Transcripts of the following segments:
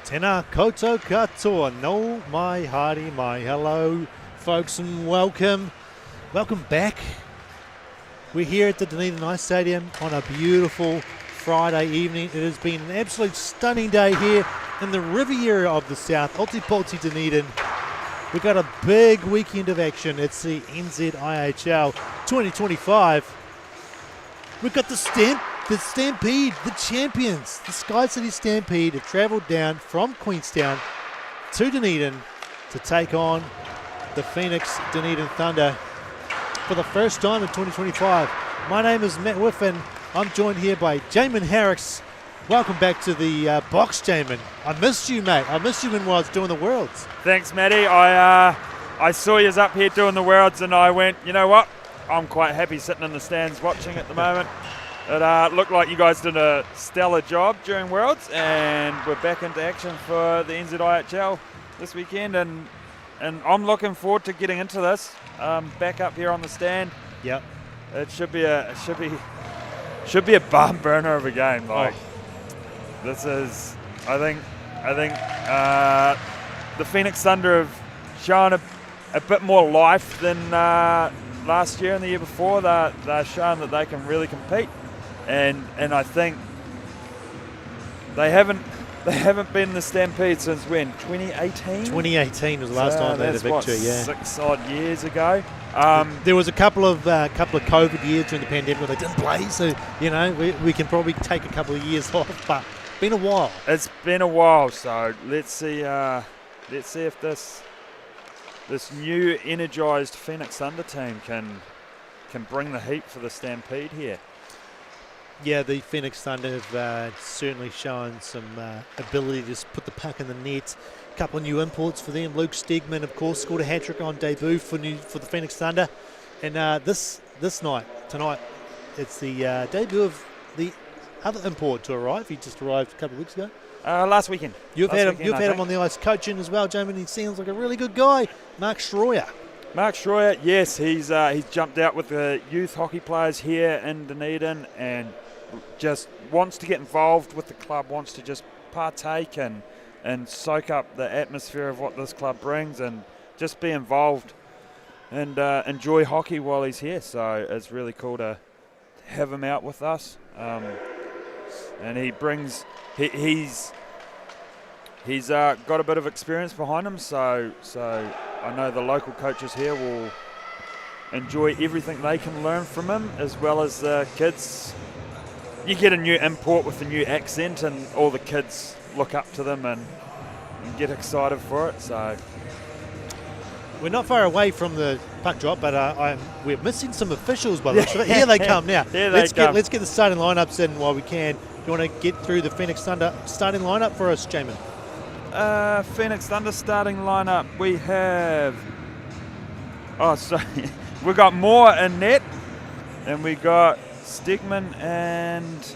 Tēnā koutou katoa, no mai haere mai. Hello, folks, and welcome. Welcome back. We're here at the Dunedin Ice Stadium on a beautiful Friday evening. It has been an absolute stunning day here in the Riviera of the South, Ōtepoti Dunedin. We've got a big weekend of action. It's the NZIHL 2025. We've got the Stampede, the champions, the SkyCity Stampede have travelled down from Queenstown to Dunedin to take on the Phoenix Dunedin Thunder for the first time in 2025. My name is Matt Whiffen. I'm joined here by Jamin Harris. Welcome back to the box, Jamin. I missed you, mate. I missed you when I was doing the Worlds. Thanks, Matty. I saw you up here doing the Worlds and I went, you know what? I'm quite happy sitting in the stands watching at the moment. It looked like you guys did a stellar job during Worlds, and we're back into action for the NZIHL this weekend, and I'm looking forward to getting into this. Back up here on the stand. Yep. It should be a barn burner of a game. This is, I think the Phoenix Thunder have shown a bit more life than last year and the year before. They're showing that they can really compete. And I think they haven't been in the Stampede since when? 2018? 2018 was the last time they had a victory. Yeah, 6 odd years ago. There was a couple of COVID years during the pandemic where they didn't play, so you know we can probably take a couple of years off. But it's been a while. It's been a while, so let's see if this new energised Phoenix Thunder team can bring the heat for the Stampede here. Yeah, the Phoenix Thunder have certainly shown some ability to just put the puck in the net. A couple of new imports for them. Luke Stegman, of course, scored a hat-trick on debut for the Phoenix Thunder. And this night, tonight, it's the debut of the other import to arrive. He just arrived a couple of weeks ago. Last weekend. You've had him on the ice coaching as well, Jamie. He sounds like a really good guy. Mark Schroyer. Mark Schroyer, yes, he's jumped out with the youth hockey players here in Dunedin and just wants to get involved with the club, wants to just partake and soak up the atmosphere of what this club brings and just be involved and enjoy hockey while he's here. So it's really cool to have him out with us. And he brings he's got a bit of experience behind him, so I know the local coaches here will enjoy everything they can learn from him, as well as the kids. You get a new import with a new accent, and all the kids look up to them and get excited for it. So we're not far away from the puck drop, but we're missing some officials by the looks of it. Here they come now. Let's get the starting lineups in while we can. You want to get through the Phoenix Thunder starting lineup for us, Jamin? Phoenix Thunder starting lineup. We have. We got Moore in net, and we got Stegman and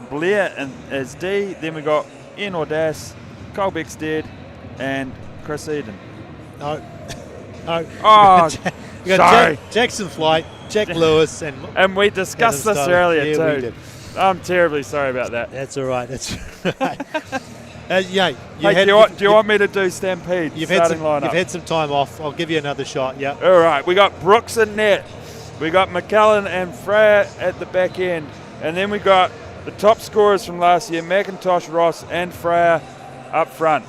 Blair as D. Then we got Ian Audace, Cole Beckstead, and Chris Eden. No. You got Jackson Flight, Jack Lewis, and we discussed this earlier too. We did. I'm terribly sorry about that. That's all right. That's right. Do you want me to do Stampede starting lineup? You've had some time off. I'll give you another shot. Yeah. All right. We got Brooks in net. We got McKellen and Freya at the back end, and then we got the top scorers from last year, McIntosh, Ross, and Freya up front.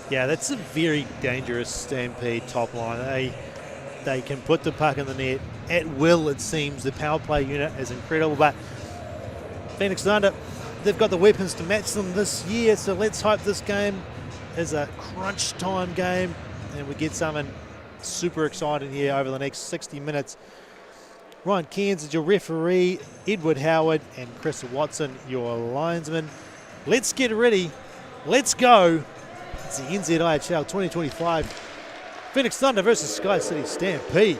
Yeah, that's a very dangerous Stampede top line. They can put the puck in the net at will. It seems the power play unit is incredible, but Phoenix Thunder, they've got the weapons to match them this year, so let's hope this game is a crunch time game and we get something super exciting here over the next 60 minutes. Ryan Cairns is your referee, Edward Howard and Chris Watson your linesman. Let's get ready. Let's go. It's the NZIHL 2025 Phoenix Thunder versus SkyCity Stampede.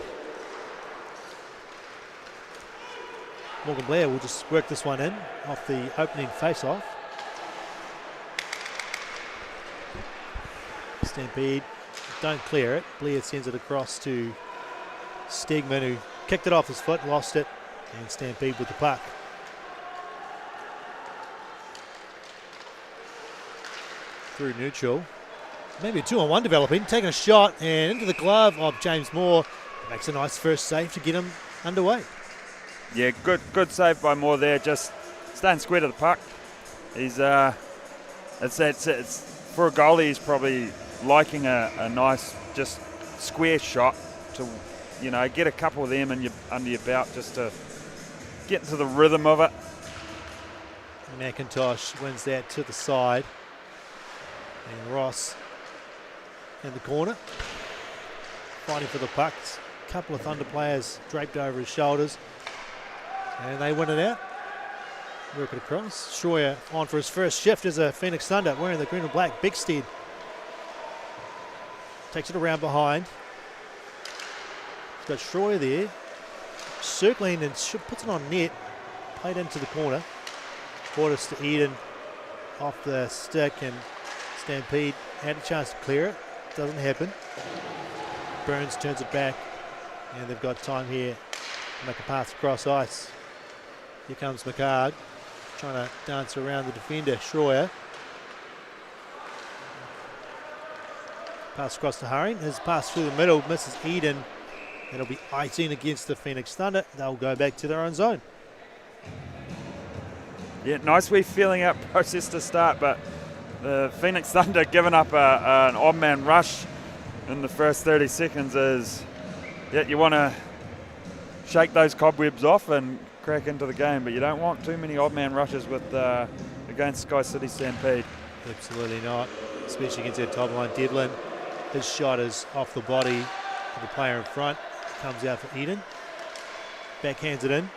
Morgan Blair will just work this one in off the opening face-off. Stampede don't clear it. Blair sends it across to Stegman, who kicked it off his foot, lost it, and Stampede with the puck. through neutral. Maybe a 2-on-1 developing, taking a shot and into the glove of James Moore. Makes a nice first save to get him underway. Yeah, good save by Moore there, just staying square to the puck. He's it's for a goalie, he's probably liking a nice just square shot to, you know, get a couple of them under your belt just to get into the rhythm of it. McIntosh wins that to the side. And Ross in the corner, fighting for the pucks. A couple of Thunder players draped over his shoulders. And they win it out. Work it across. Schroyer on for his first shift as a Phoenix Thunder wearing the green and black. Bigstead takes it around behind. He's got Schroyer there, circling and puts it on net. Played into the corner. Quarters to Eden off the stick, and Stampede had a chance to clear it. Doesn't happen. Burns turns it back, and they've got time here to make a pass across ice. Here comes McCard, trying to dance around the defender, Schroyer. Pass across to Haring. His pass through the middle misses Eden. It'll be icing against the Phoenix Thunder. They'll go back to their own zone. Yeah, nice wee feeling out process to start, but the Phoenix Thunder giving up an odd man rush in the first 30 seconds is, yeah, you want to shake those cobwebs off and crack into the game, but you don't want too many odd man rushes with against SkyCity Stampede. Absolutely not, especially against their top line. Devlin, his shot is off the body of the player in front. Comes out for Eden. Backhands it in.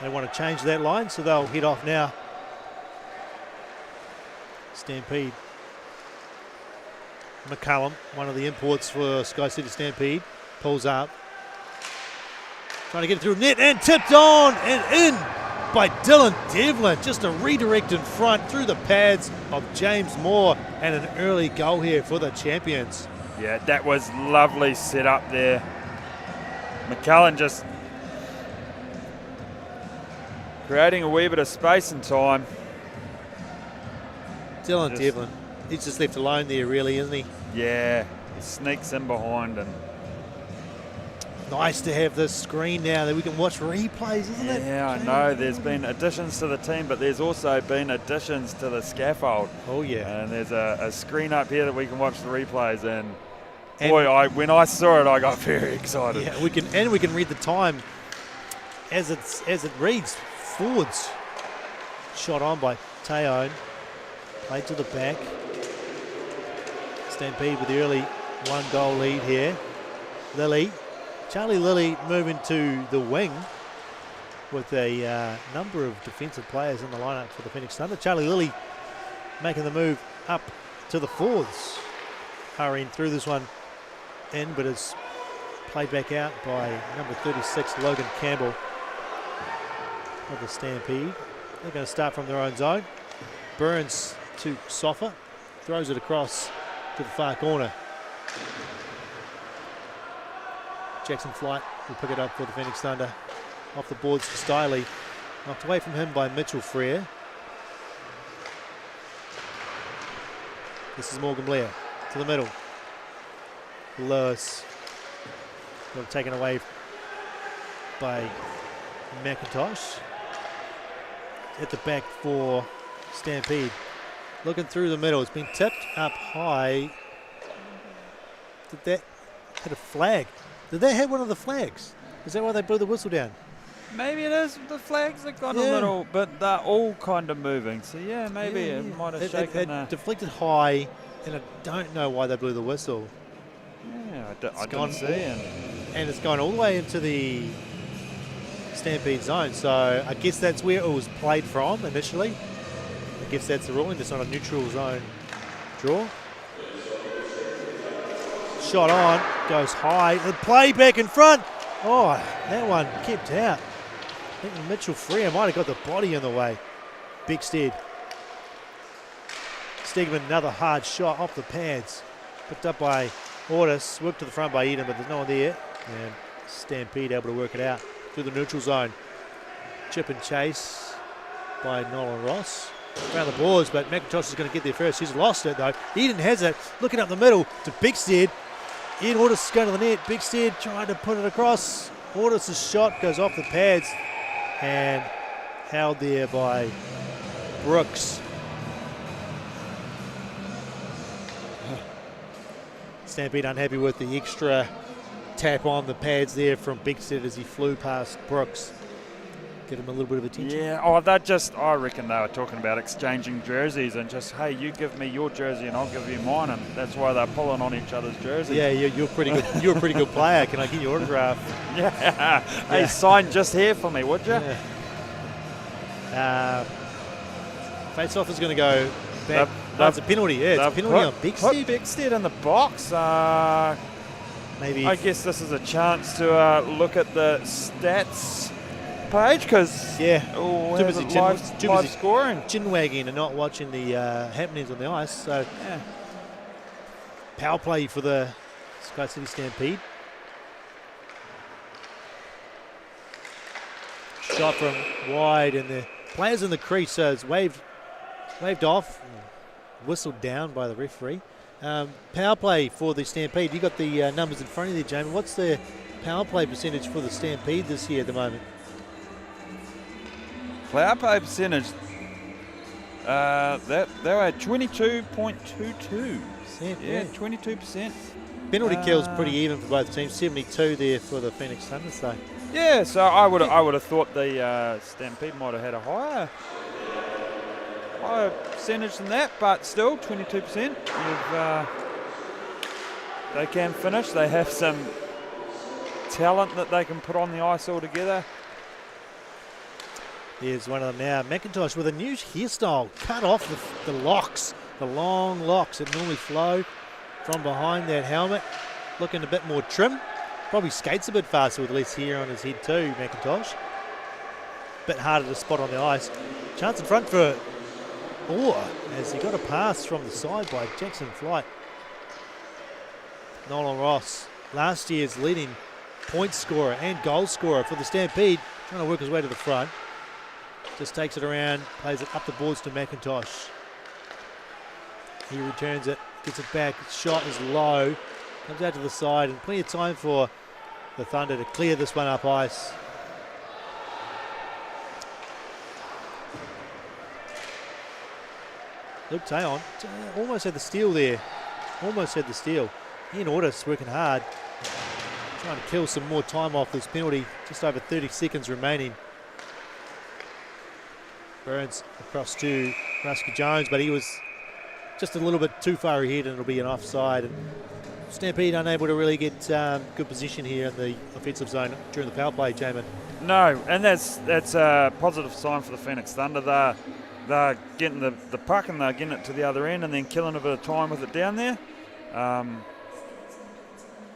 They want to change that line, so they'll head off now. Stampede. McCullum, one of the imports for SkyCity Stampede, pulls up. Trying to get it through net and tipped on and in by Dylan Devlin. Just a redirect in front through the pads of James Moore, and an early goal here for the champions. Yeah, that was lovely set up there. McCullen just creating a wee bit of space and time. Dylan Devlin, he's just left alone there really, isn't he? Yeah, he sneaks in behind, and nice to have this screen now that we can watch replays, isn't it? Yeah, I know. There's been additions to the team, but there's also been additions to the scaffold. Oh, yeah. And there's a screen up here that we can watch the replays, and boy, when I saw it, I got very excited. Yeah, we can read the time as it reads. Forwards. Shot on by Teone. Played to the back. Stampede with the early 1-goal lead here. Charlie Lilly moving to the wing with a number of defensive players in the lineup for the Phoenix Thunder. Charlie Lilly making the move up to the forwards. Hurrying through this one in, but it's played back out by number 36, Logan Campbell of the Stampede. They're going to start from their own zone. Burns to Soffa, throws it across to the far corner. Jackson Flight will pick it up for the Phoenix Thunder. Off the boards to Stiley. Knocked away from him by Mitchell Frere. This is Morgan Blair to the middle. Lewis. Got it taken away by McIntosh. At the back for Stampede. Looking through the middle. It's been tipped up high. Did that hit a flag? Did they hit one of the flags? Is that why they blew the whistle down? Maybe it is. The flags have gone a little, but they're all kind of moving. So, yeah, maybe it might have shaken. It deflected high, and I don't know why they blew the whistle. Yeah, I didn't see it. And it's gone all the way into the Stampede zone. So I guess that's where it was played from initially. I guess that's the ruling. It's not a neutral zone draw. Shot on, goes high. The play back in front. Oh, that one kept out. I think Mitchell Frere might have got the body in the way. Bigstead. Stegman, another hard shot off the pads. Picked up by Ortis, worked to the front by Eden, but there's no one there. And Stampede able to work it out through the neutral zone. Chip and chase by Nolan Ross. around the boards, but McIntosh is going to get there first. He's lost it though. Eden has it, looking up the middle to Bigstead. Ian Ordis going to the net. Bigstead trying to put it across. Ordis' shot goes off the pads and held there by Brooks. Stampede unhappy with the extra tap on the pads there from Bigstead as he flew past Brooks. Get him a little bit of attention. Yeah, I reckon they were talking about exchanging jerseys and just, hey, you give me your jersey and I'll give you mine, and that's why they're pulling on each other's jerseys. Yeah, you're pretty good. You're a pretty good player. Can I get your autograph? Yeah. Hey, sign just here for me, would you? Yeah. Face-off is going to go back. That's a penalty. Yeah, it's a penalty on Bigstead. Put Bigstead in the box. Maybe. I guess this is a chance to look at the stats page, because too busy live scoring, chin wagging and not watching the happenings on the ice. So power play for the SkyCity Stampede. Shot from wide, and the players in the crease, so it's waved off, whistled down by the referee. Power play for the Stampede. You got the numbers in front of you there, Jamie. What's the power play percentage for the Stampede this year at the moment? Power play percentage. They were at 22.22%. Yeah, 22%. Penalty kills pretty even for both teams. 72 there for the Phoenix Thunder. So. Yeah, so I would have thought the Stampede might have had a higher percentage than that, but still 22%. They can finish. They have some talent that they can put on the ice altogether. Here's one of them now. McIntosh with a new hairstyle. Cut off the locks, the long locks that normally flow from behind that helmet. Looking a bit more trim. Probably skates a bit faster with less hair on his head too, McIntosh. Bit harder to spot on the ice. Chance in front for Orr as he got a pass from the side by Jackson Flight. Nolan Ross, last year's leading point scorer and goal scorer for the Stampede, trying to work his way to the front. Just takes it around, plays it up the boards to McIntosh. He returns it, gets it back. Shot is low, comes out to the side, and plenty of time for the Thunder to clear this one up ice. Luke Tayon almost had the steal there. Almost had the steal. Ian Ordis working hard, trying to kill some more time off this penalty. Just over 30 seconds remaining. Burns across to Rusker Jones, but he was just a little bit too far ahead, and it'll be an offside. And Stampede unable to really get good position here in the offensive zone during the power play, Jamin. No, and that's a positive sign for the Phoenix Thunder. They're getting the puck and they're getting it to the other end and then killing a bit of time with it down there.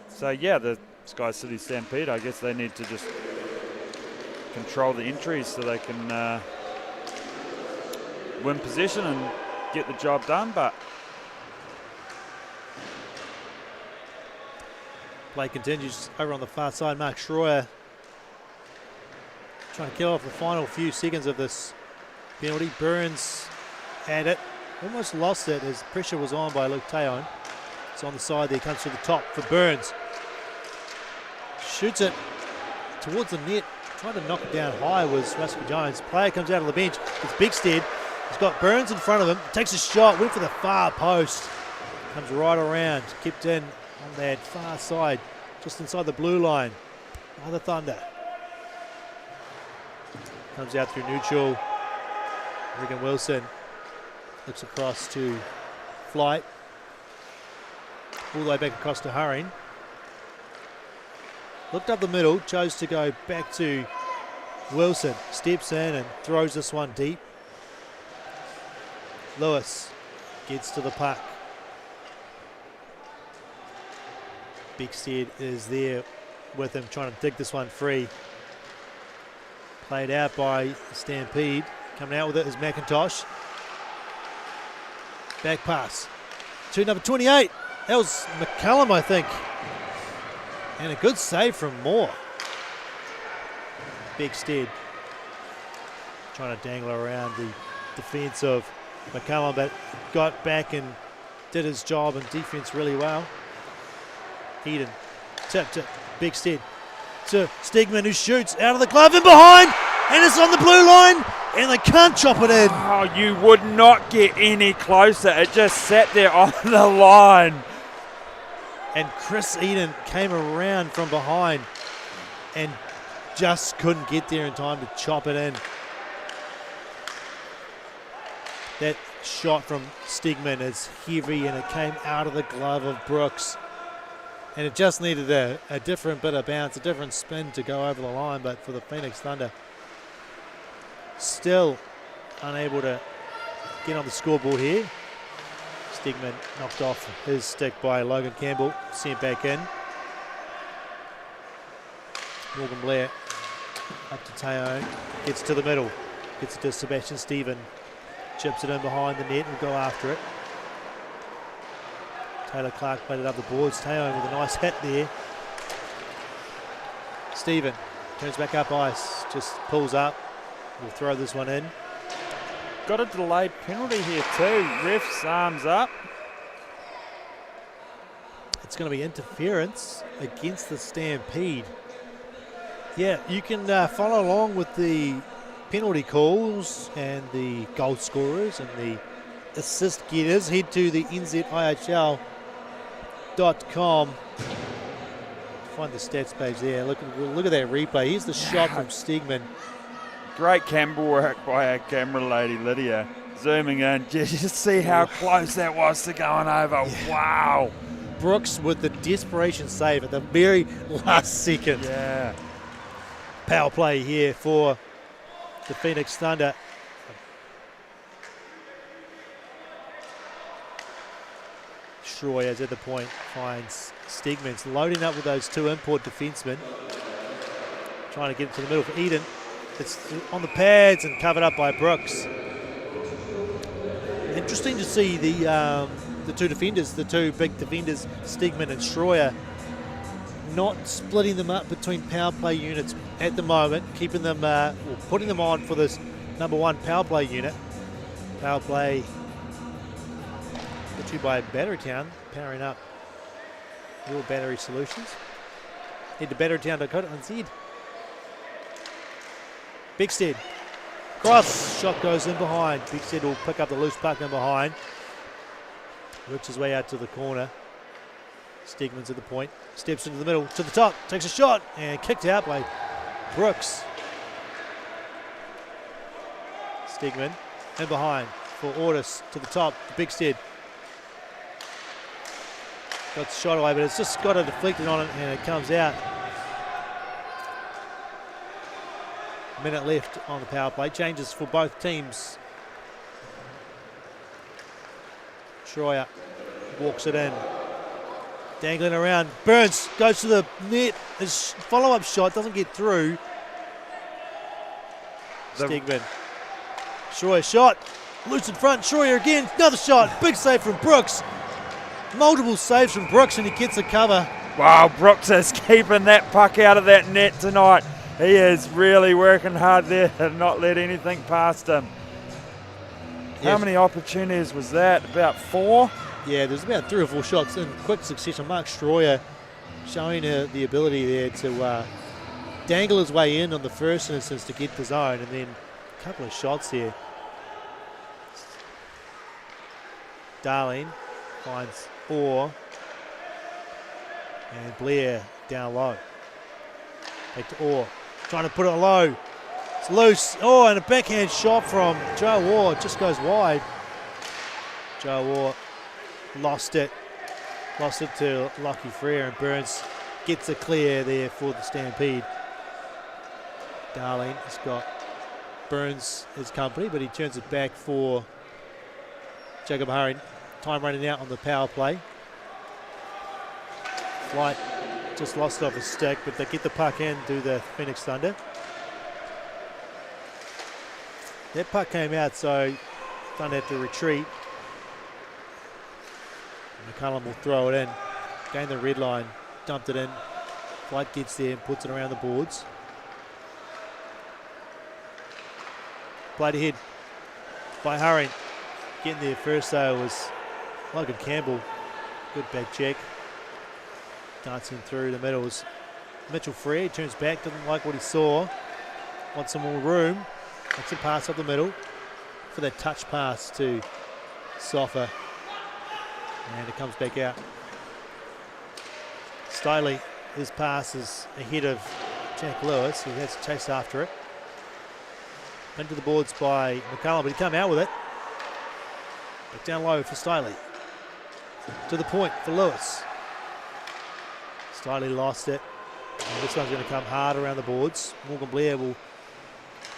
So yeah, the SkyCity Stampede, I guess they need to just control the entries so they can win possession and get the job done. But play continues over on the far side. Mark Schroyer trying to kill off the final few seconds of this penalty. Burns had it, almost lost it as pressure was on by Luke Tayon. It's on the side there, comes to the top for Burns. Shoots it towards the net, trying to knock it down high was Rusker Jones. Player comes out of the bench, it's Bigstead. He's got Burns in front of him, takes a shot, went for the far post. Comes right around, kept in on that far side, just inside the blue line. Another Thunder. Comes out through neutral. Regan Wilson looks across to Flight. All the way back across to Hurring. Looked up the middle, chose to go back to Wilson. Steps in and throws this one deep. Lewis gets to the puck. Bigstead is there with him, trying to dig this one free. Played out by Stampede. Coming out with it is McIntosh. Back pass to number 28. That was McCallum, I think. And a good save from Moore. Bigstead trying to dangle around the defensive McCullum, but got back and did his job in defense really well. Eden tipped it, big stead to Stegman, who shoots out of the glove and behind, and it's on the blue line, and they can't chop it in. Oh, you would not get any closer. It just sat there on the line. And Chris Eden came around from behind and just couldn't get there in time to chop it in. That shot from Stegman is heavy, and it came out of the glove of Brooks. And it just needed a different bit of bounce, a different spin to go over the line, but for the Phoenix Thunder, still unable to get on the scoreboard here. Stegman knocked off his stick by Logan Campbell, sent back in. Morgan Blair up to Teo, gets to the middle, gets it to Sebastian Stephen, chips it in behind the net and go after it. Taylor Clark played it up the boards. Teo with a nice hit there. Stephen turns back up ice, just pulls up. We'll throw this one in. Got a delayed penalty here too. Ref's arms up. It's going to be interference against the Stampede. Yeah, you can follow along with the penalty calls and the goal scorers and the assist getters. Head to the NZIHL.com. Find the stats page there. Look at that replay. Here's the shot from Stegman. Great camera work by our camera lady Lydia. Zooming in, just see how close that was to going over. Yeah. Wow. Brooks with the desperation save at the very last second. Yeah. Power play here for the Phoenix Thunder. Schroyer at the point finds Stegman's loading up with those two import defensemen. Trying to get it to the middle for Eden. It's on the pads and covered up by Brooks. Interesting to see the two defenders, the two big defenders, Stegman and Schroyer, not splitting them up between power play units at the moment, keeping them, or putting them on for this number one power play unit. Power play brought to you by Batterytown, powering up your battery solutions. Head to batterytown.co.nz. Bigstead, cross, shot goes in behind. Bigstead will pick up the loose puck in behind. Works his way out to the corner. Stegman's at the point, steps into the middle, to the top, takes a shot, and kicked out by Brooks. Stegman in behind for Ortis, to the top, Bigstead. Got the shot away, but it's just got a deflected on it, and it comes out. Minute left on the power play. Changes for both teams. Schroyer walks it in. Dangling around. Burns goes to the net. His follow-up shot doesn't get through. Stegman. Schroyer shot. Loose in front. Schroyer again. Another shot. Big save from Brooks. Multiple saves from Brooks, and he gets a cover. Wow, Brooks is keeping that puck out of that net tonight. He is really working hard there to not let anything past him. Yes. How many opportunities was that? About 4? Yeah, there's about 3 or 4 shots in quick succession. Mark Schroyer showing the ability there to dangle his way in on the first instance to get the zone, and then a couple of shots here. Darling finds Orr, and Blair down low. Back to Orr, trying to put it low. It's loose. Oh, and a backhand shot from Joe Orr. Just goes wide. Joe Orr lost it to Lockie Frere, and Burns gets a clear there for the Stampede. Darling has got Burns his company, but he turns it back for Jacob Hurry. Time running out on the power play. Flight just lost off his stick, but they get the puck in to the Phoenix Thunder. That puck came out, so Thunder have to retreat. McCullum will throw it in. Gain the red line, dumped it in. Flight gets there and puts it around the boards. Played ahead. by Hurry. Getting there first though was Logan Campbell. Good back check. Dancing through the middle was Mitchell Frere. Turns back, doesn't like what he saw. Wants some more room. Makes a pass up the middle for that touch pass to Sofa. And it comes back out. Stiley, his pass is ahead of Jack Lewis, who has to chase after it. Into the boards by McCullum, but he come out with it. Back down low for Stiley. To the point for Lewis. Stiley lost it. And this one's going to come hard around the boards. Morgan Blair will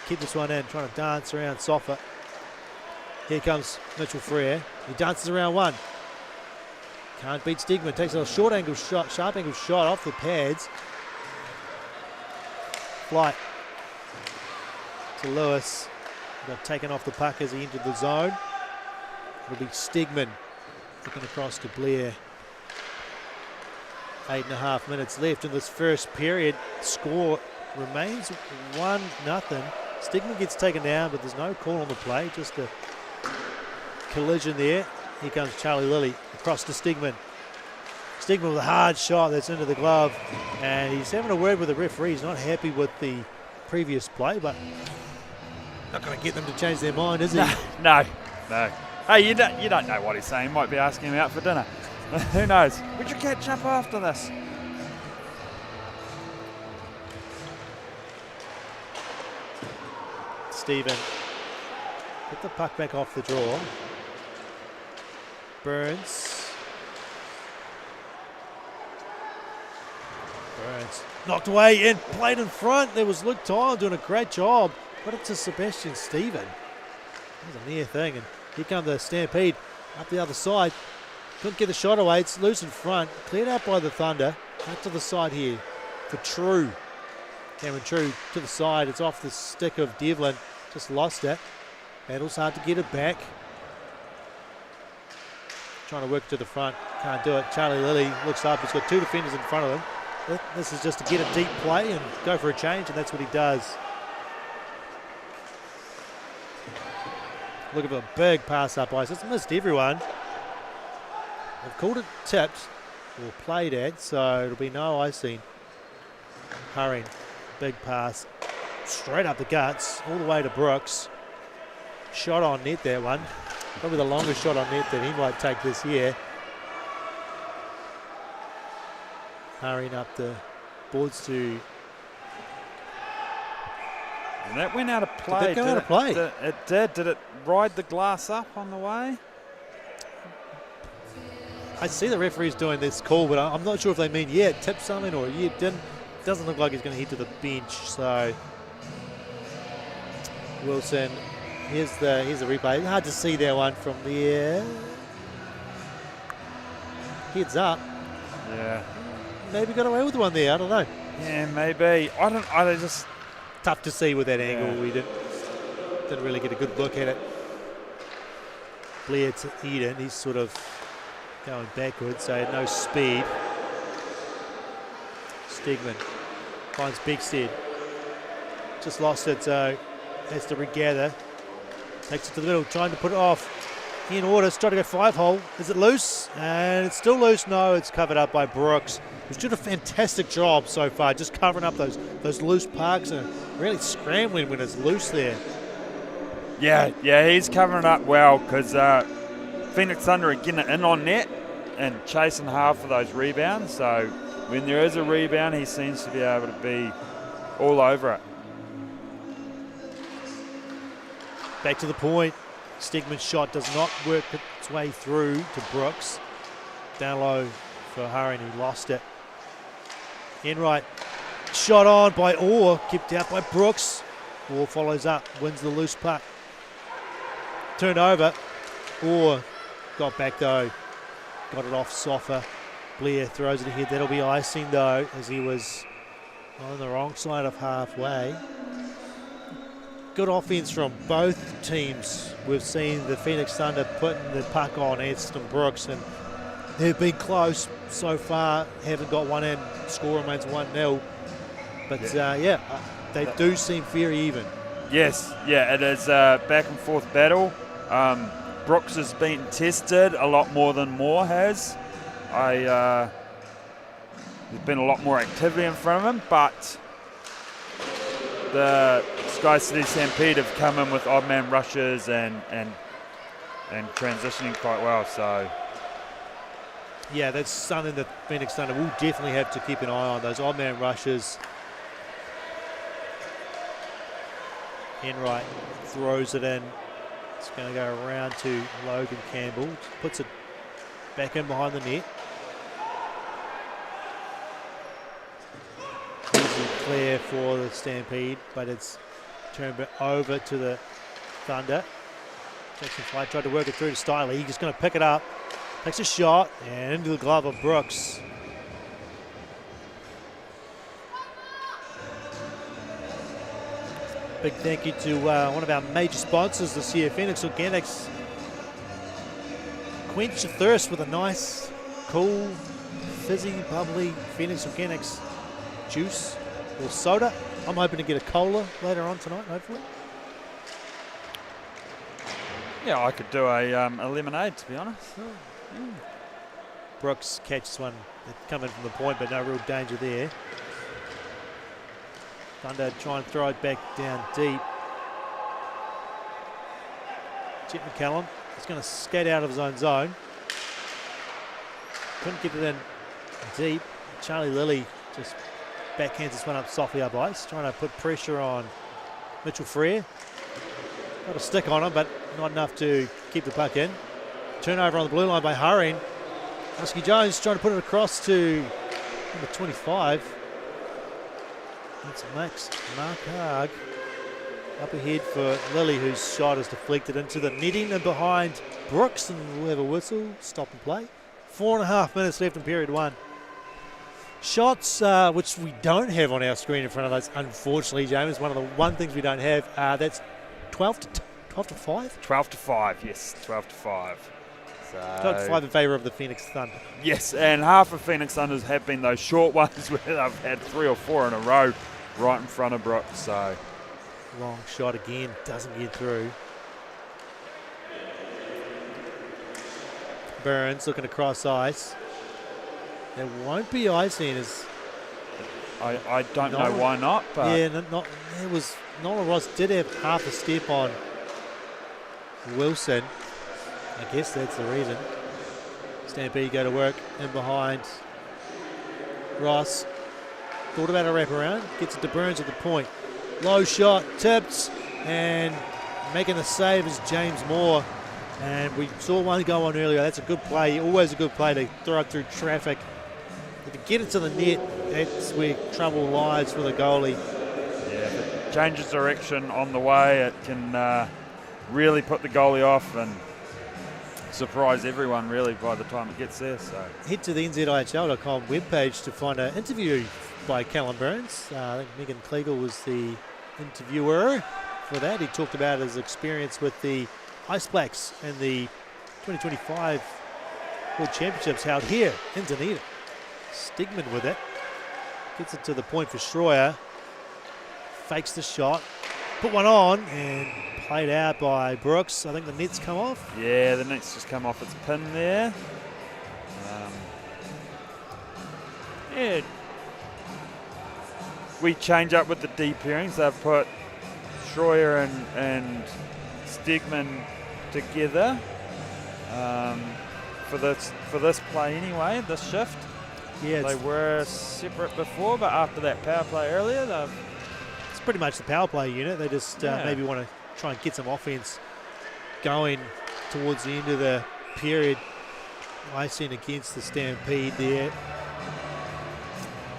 keep this one in, trying to dance around Sofa. Here comes Mitchell Frere. He dances around one. Can't beat Stigman. Takes a short angle shot, sharp angle shot off the pads. Flight to Lewis. Got taken off the puck as he entered the zone. It'll be Stigman looking across to Blair. 8.5 minutes left in this first period. Score remains 1-0. Stigman gets taken down, but there's no call on the play. Just a collision there. Here comes Charlie Lilly across to Stigman. Stigman with a hard shot that's into the glove, and he's having a word with the referee. He's not happy with the previous play, but not going to get them to change their mind, is he? No. Hey, you don't know what he's saying. Might be asking him out for dinner. Who knows? Would you catch up after this? Stephen, get the puck back off the draw. Burns knocked away and played in front. There was Luke Tyler doing a great job. Put it to Sebastian Stephen. That was a near thing. And here come the Stampede up the other side. Couldn't get the shot away. It's loose in front. Cleared out by the Thunder. Back to the side here for True. Cameron True to the side. It's off the stick of Devlin. Just lost it. Battles hard to get it back. Trying to work to the front. Can't do it. Charlie Lilly looks up. He's got two defenders in front of him. This is just to get a deep play and go for a change, and that's what he does. Look at a big pass up ice. It's missed everyone. They've called it tipped or played at, so it'll be no icing. Hurrying. Big pass. Straight up the guts. All the way to Brooks. Shot on net, that one. Probably the longest shot on net that he might take this year. Hurrying up the boards to... And that went out of play. Did that go out of play? It did. Did it ride the glass up on the way? I see the referees doing this call, but I'm not sure if they mean, yeah, it tipped something or yeah, it didn't. Doesn't look like he's going to hit to the bench. So Wilson, here's the replay. Hard to see that one from there. Heads up. Yeah. Maybe got away with one there. I don't know. Yeah, maybe. I just tough to see with that angle. We didn't really get a good look at it. Blair to Eden. He's sort of going backwards, so no speed. Stigman finds Bigstead. Just lost it, so has to regather. Takes it to the middle, trying to put it off. In order, trying to go 5-hole. Is it loose? And it's still loose. No, it's covered up by Brooks, who's done a fantastic job so far, just covering up those loose pucks and really scrambling when it's loose there. Yeah, he's covering up well because Phoenix Thunder are getting it in on net and chasing hard for those rebounds. So when there is a rebound, he seems to be able to be all over it. Back to the point. Stigman's shot does not work its way through to Brooks. Down low for Hurry, and he lost it. Enright shot on by Orr, kept out by Brooks. Orr follows up, wins the loose puck. Turned over. Orr got back though. Got it off Sofa. Blair throws it ahead. That'll be icing though, as he was on the wrong side of halfway. Good offense from both teams. We've seen the Phoenix Thunder putting the puck on Aston Brooks, and they've been close so far. Haven't got one in. Score remains 1-0. But they do seem very even. Yes, yeah, it is a back and forth battle. Brooks has been tested a lot more than Moore has. There's been a lot more activity in front of him, but the SkyCity Stampede have come in with odd man rushes and transitioning quite well. So yeah, that's something that Phoenix Thunder will definitely have to keep an eye on, those odd man rushes. Enright throws it in. It's going to go around to Logan Campbell. Puts it back in behind the net. Easy clear for the Stampede, but it's turned back over to the Thunder. Jackson Fly tried to work it through to Stiley. He's going to pick it up. Takes a shot and into the glove of Brooks. Big thank you to one of our major sponsors this year, Phoenix Organics. Quench your thirst with a nice, cool, fizzy, bubbly Phoenix Organics juice or soda. I'm hoping to get a cola later on tonight, hopefully. yeah, I could do a lemonade, to be honest. Brooks catches one coming from the point, but no real danger there. Thunder try and throw it back down deep. Jet McCallum is going to skate out of his own zone. Couldn't get it in deep. Charlie Lilly just backhands this one up softly up ice, trying to put pressure on Mitchell Frere. Got a stick on him, but not enough to keep the puck in. Turnover on the blue line by Hurring. Husky Jones trying to put it across to number 25. That's Max Markag. Up ahead for Lilly, whose shot is deflected into the netting and behind Brooks, and we'll have a whistle, stop and play. 4.5 minutes left in period one. Shots, which we don't have on our screen in front of us, unfortunately, James. One of the things we don't have. That's 12 to 5? 12 to 5, yes, 12 to 5. So 12 to 5 in favour of the Phoenix Thunder. yes, and half of Phoenix Thunders have been those short ones where they've had 3 or 4 in a row right in front of Brooks. So Long shot again, doesn't get through. Burns looking across ice. There won't be icing as I don't know why not, but yeah, it was Nola Ross did have half a step on Wilson. I guess that's the reason. Stampede go to work in behind Ross. Thought about a wraparound. Gets it to Burns at the point. Low shot, tipped, and making the save is James Moore. And we saw one go on earlier. That's a good play. Always a good play to throw it through traffic. If you get it to the net, that's where trouble lies for the goalie. yeah, if it changes direction on the way, it can really put the goalie off and surprise everyone really by the time it gets there. So Head to the NZIHL.com webpage to find an interview by Callum Burns. I think Megan Kliegel was the interviewer for that. He talked about his experience with the Ice Blacks and the 2025 World Championships held here in Dunedin. Stigman with it. Gets it to the point for Schroyer. Fakes the shot. Put one on and played out by Brooks. I think the net's come off. yeah, the net's just come off its pin there. Yeah, we change up with the deep pairings. They've put Schroyer and Stegman together for this play anyway, this shift. Yeah, They were separate before, but after that power play earlier, it's pretty much the power play unit. They just maybe want to try and get some offense going towards the end of the period. Icing against the Stampede there.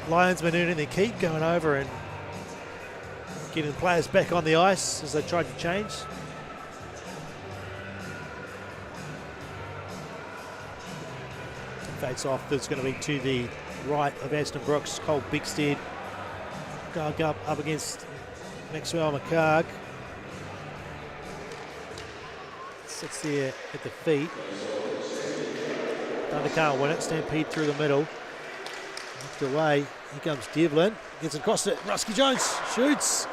Lions been earning their keep, going over and getting the players back on the ice as they tried to change. Face off that's going to be to the right of Aston Brooks. Cole Bickstead going up against Maxwell McCarg. Sits there at the feet. Thunder can't win it. Stampede through the middle. Knocked away. Here comes Devlin. Gets across it. Rusky Jones shoots.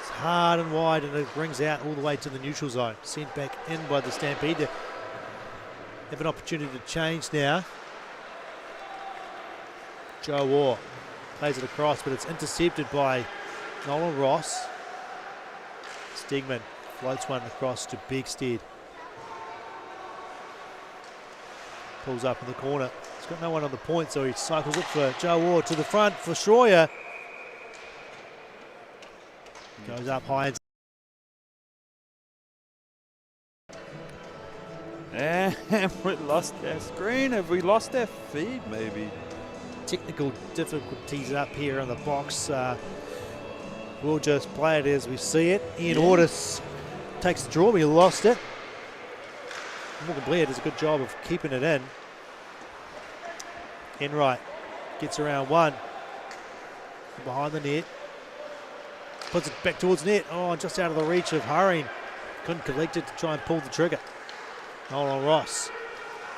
It's hard and wide, and it brings out all the way to the neutral zone. Sent back in by the Stampede. They have an opportunity to change now. Joe Waugh plays it across, but it's intercepted by Nolan Ross. Stegman floats one across to Begstead. Pulls up in the corner. He's got no one on the point, so he cycles it for Joe Waugh to the front for Schroyer. Goes up high. And we lost our screen. Have we lost our feed, maybe? Technical difficulties up here on the box. We'll just play it as we see it. Ian Ortis takes the draw, but he lost it. Morgan Blair does a good job of keeping it in. Enright gets around one. Behind the net. Puts it back towards net. Oh, just out of the reach of Hurrying. Couldn't collect it to try and pull the trigger. Nolan Ross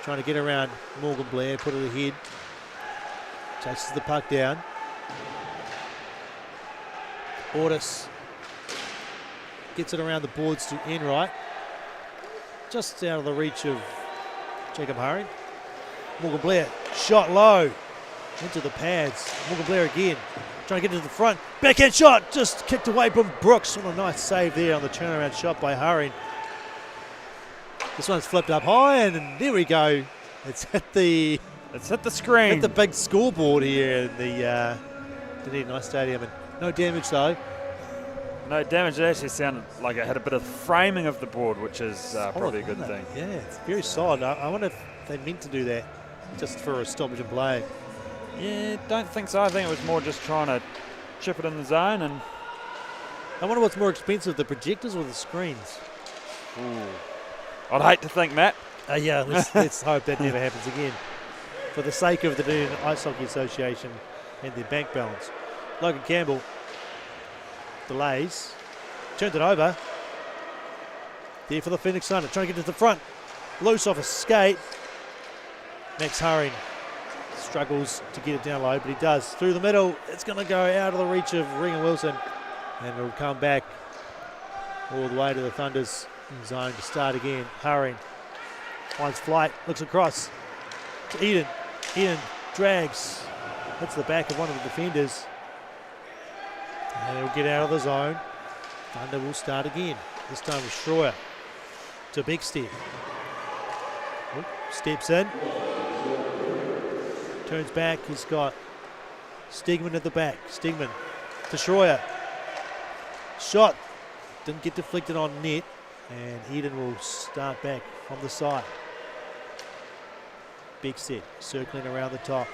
trying to get around Morgan Blair, put it ahead. Chases the puck down. Ortis gets it around the boards to Enright. Just out of the reach of Jacob Hurry. Morgan Blair shot low into the pads. Morgan Blair again trying to get to the front. Backhand shot just kicked away from Brooks. What a nice save there on the turnaround shot by Hurry. This one's flipped up high, and there we go. It's hit the screen. Hit the big scoreboard here in the Dunedin Ice Stadium, and no damage though. No damage. It actually sounded like it had a bit of framing of the board, which is probably a good thing. Yeah, it's very solid. I wonder if they meant to do that just for a stoppage and play. Yeah, don't think so. I think it was more just trying to chip it in the zone. And I wonder what's more expensive, the projectors or the screens? Ooh. I'd hate to think, Matt. Yeah, let's hope that never happens again. For the sake of the Dunedin Ice Hockey Association and their bank balance. Logan Campbell delays, turns it over. There for the Phoenix Suns, trying to get to the front. Loose off a skate. Max Hurring struggles to get it down low, but he does. Through the middle, it's going to go out of the reach of Regan Wilson, and it'll come back all the way to the Thunder's zone to start again. Hurring finds flight, looks across to Eden. Eden drags, hits the back of one of the defenders, and he'll get out of the zone. Thunder will start again. This time with Schroyer to Begstead. Steps in, turns back. He's got Stegman at the back. Stegman to Schroyer. Shot didn't get deflected on net, and Eden will start back from the side. Begstead circling around the top.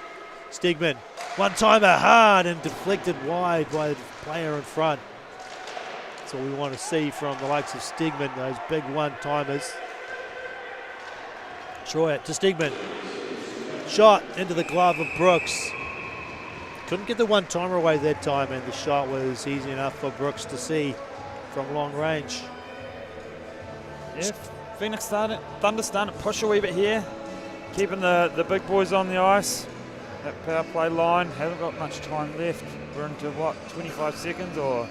Stegman, one-timer hard and deflected wide by the player in front. That's all we want to see from the likes of Stegman, those big one-timers. Schroyer to Stegman. Shot into the glove of Brooks. Couldn't get the one-timer away that time, and the shot was easy enough for Brooks to see from long range. Yeah, Phoenix Thunder starting to push a wee bit here. Keeping the big boys on the ice. That power play line hasn't got much time left. We're into what, 25 seconds or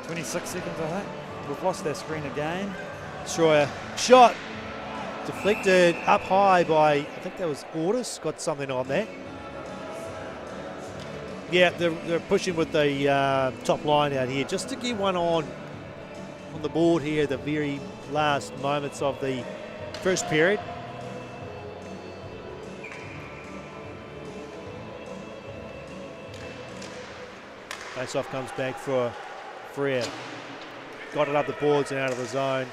26 seconds, I think. We've lost our screen again. Schroyer shot deflected up high by, I think that was Ortis, got something on that. Yeah, they're pushing with the top line out here just to get one on the board here at the very last moments of the first period. Face-off comes back for Frere. Got it up the boards and out of the zone.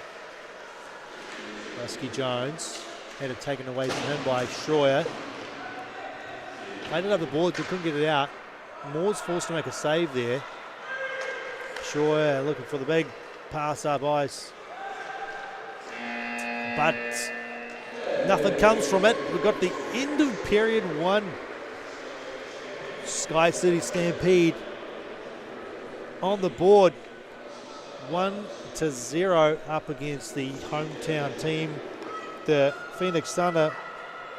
Rusky Jones had it taken away from him by Schroyer. Played it up the boards but couldn't get it out. Moore's forced to make a save there. Schroyer looking for the big pass up ice. But nothing comes from it. We've got the end of period one. SkyCity Stampede on the board, 1-0 up against the hometown team, the Phoenix Thunder.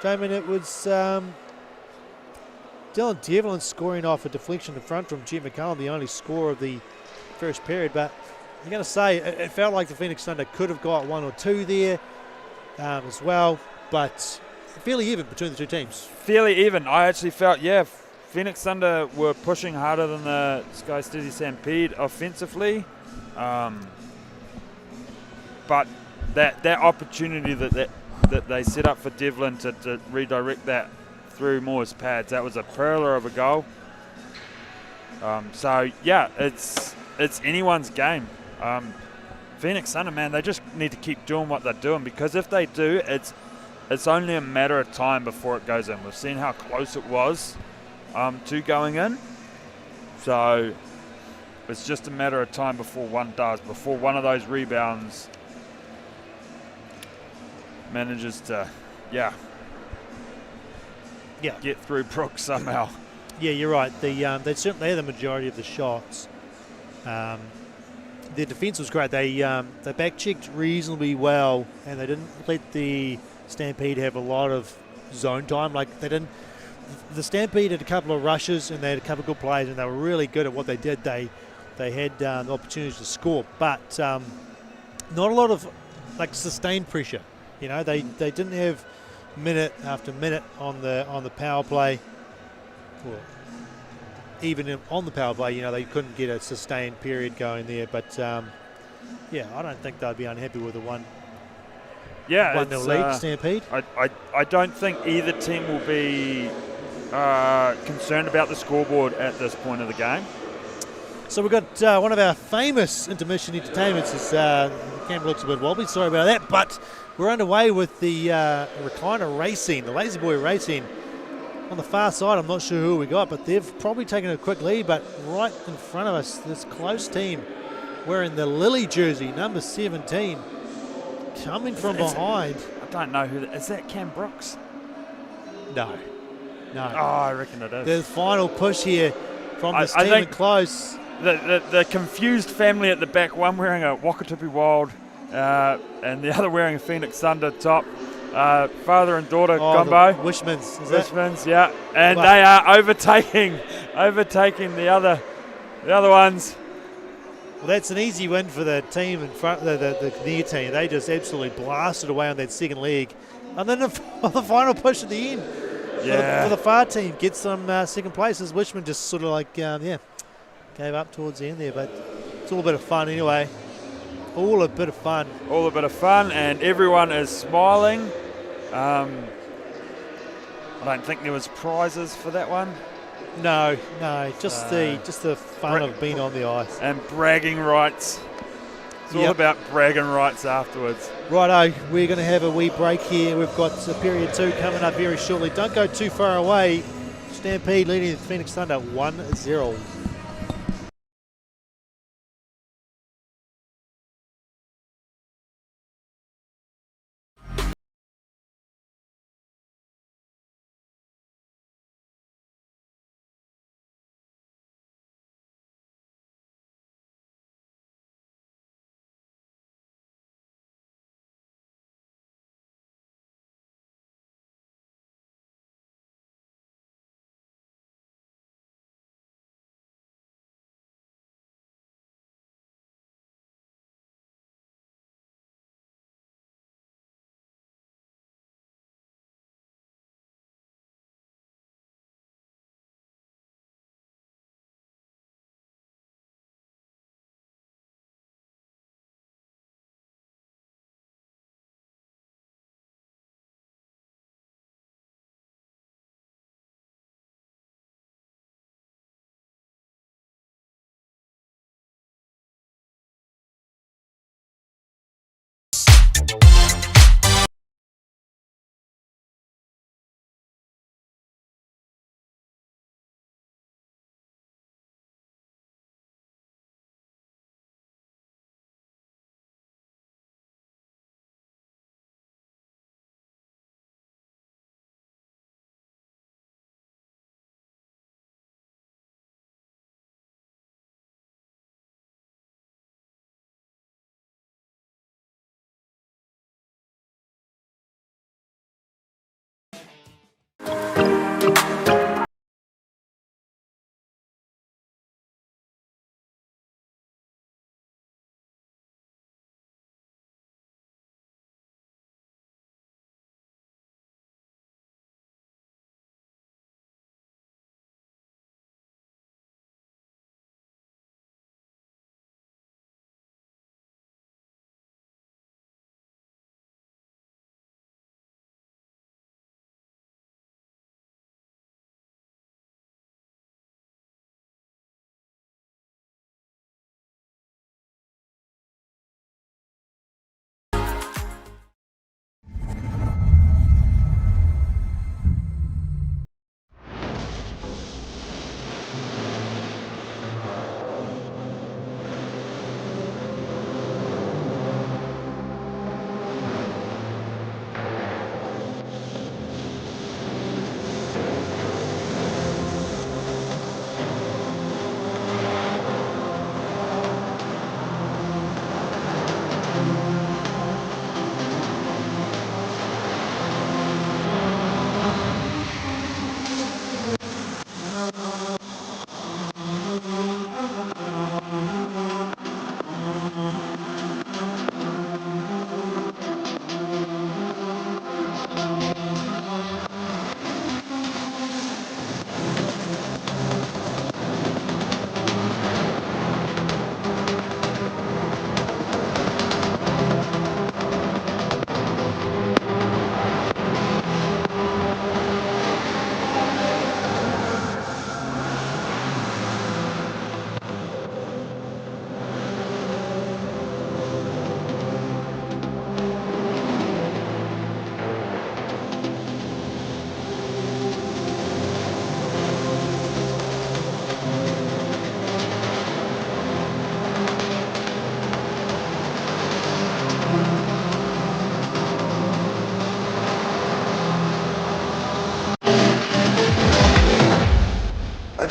Damon, it was Dylan Devlin scoring off a deflection in front from Jim McCallum, the only score of the first period. But I'm going to say it felt like the Phoenix Thunder could have got 1 or 2 there as well, but fairly even between the two teams. Fairly even. I actually felt, Phoenix Thunder were pushing harder than the SkyCity Stampede offensively, but that opportunity that they set up for Devlin to redirect that through Moore's pads, that was a pearler of a goal. It's anyone's game. Phoenix Thunder, man, they just need to keep doing what they're doing, because if they do, it's only a matter of time before it goes in. We've seen how close it was to going in, so it's just a matter of time before one of those rebounds manages to get through Brooks somehow. Yeah, you're right. They certainly had the majority of the shots. Their defense was great. They back-checked reasonably well, and they didn't let the Stampede have a lot of zone time. Like, they didn't. The Stampede had a couple of rushes, and they had a couple of good plays, and they were really good at what they did. They had opportunities to score, but not a lot of sustained pressure. You know, they didn't have minute after minute on the power play. Well, even on the power play, they couldn't get a sustained period going there. But I don't think they'd be unhappy with a 1-0 lead Stampede. I don't think either team will be concerned about the scoreboard at this point of the game. So we've got one of our famous intermission entertainments. The camera looks a bit wobbly, sorry about that, but we're underway with the recliner racing, the Lazy Boy racing. On the far side, I'm not sure who we got, but they've probably taken a quick lead. But right in front of us, this close team wearing the Lily jersey, number 17, coming from behind. I don't know who is that. Cam Brooks? No. Oh, I reckon it is. The final push here from this team in close. The confused family at the back, one wearing a Wakatipu Wild and the other wearing a Phoenix Thunder top. Father and daughter combo. Wishmans, is Wishmans, yeah. And they are overtaking the other ones. Well, that's an easy win for the team in front, the near team. They just absolutely blasted away on that second leg. And then the final push at the end for the far team gets some second places. Wishman just sort of gave up towards the end there, but it's all a bit of fun anyway. All a bit of fun, and everyone is smiling. I don't think there was prizes for that one. No, just the fun of being on the ice and bragging rights. It's all about bragging rights afterwards. Righto, we're going to have a wee break here. We've got period 2 coming up very shortly. Don't go too far away. Stampede leading the Phoenix Thunder 1-0.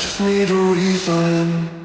just need a reason.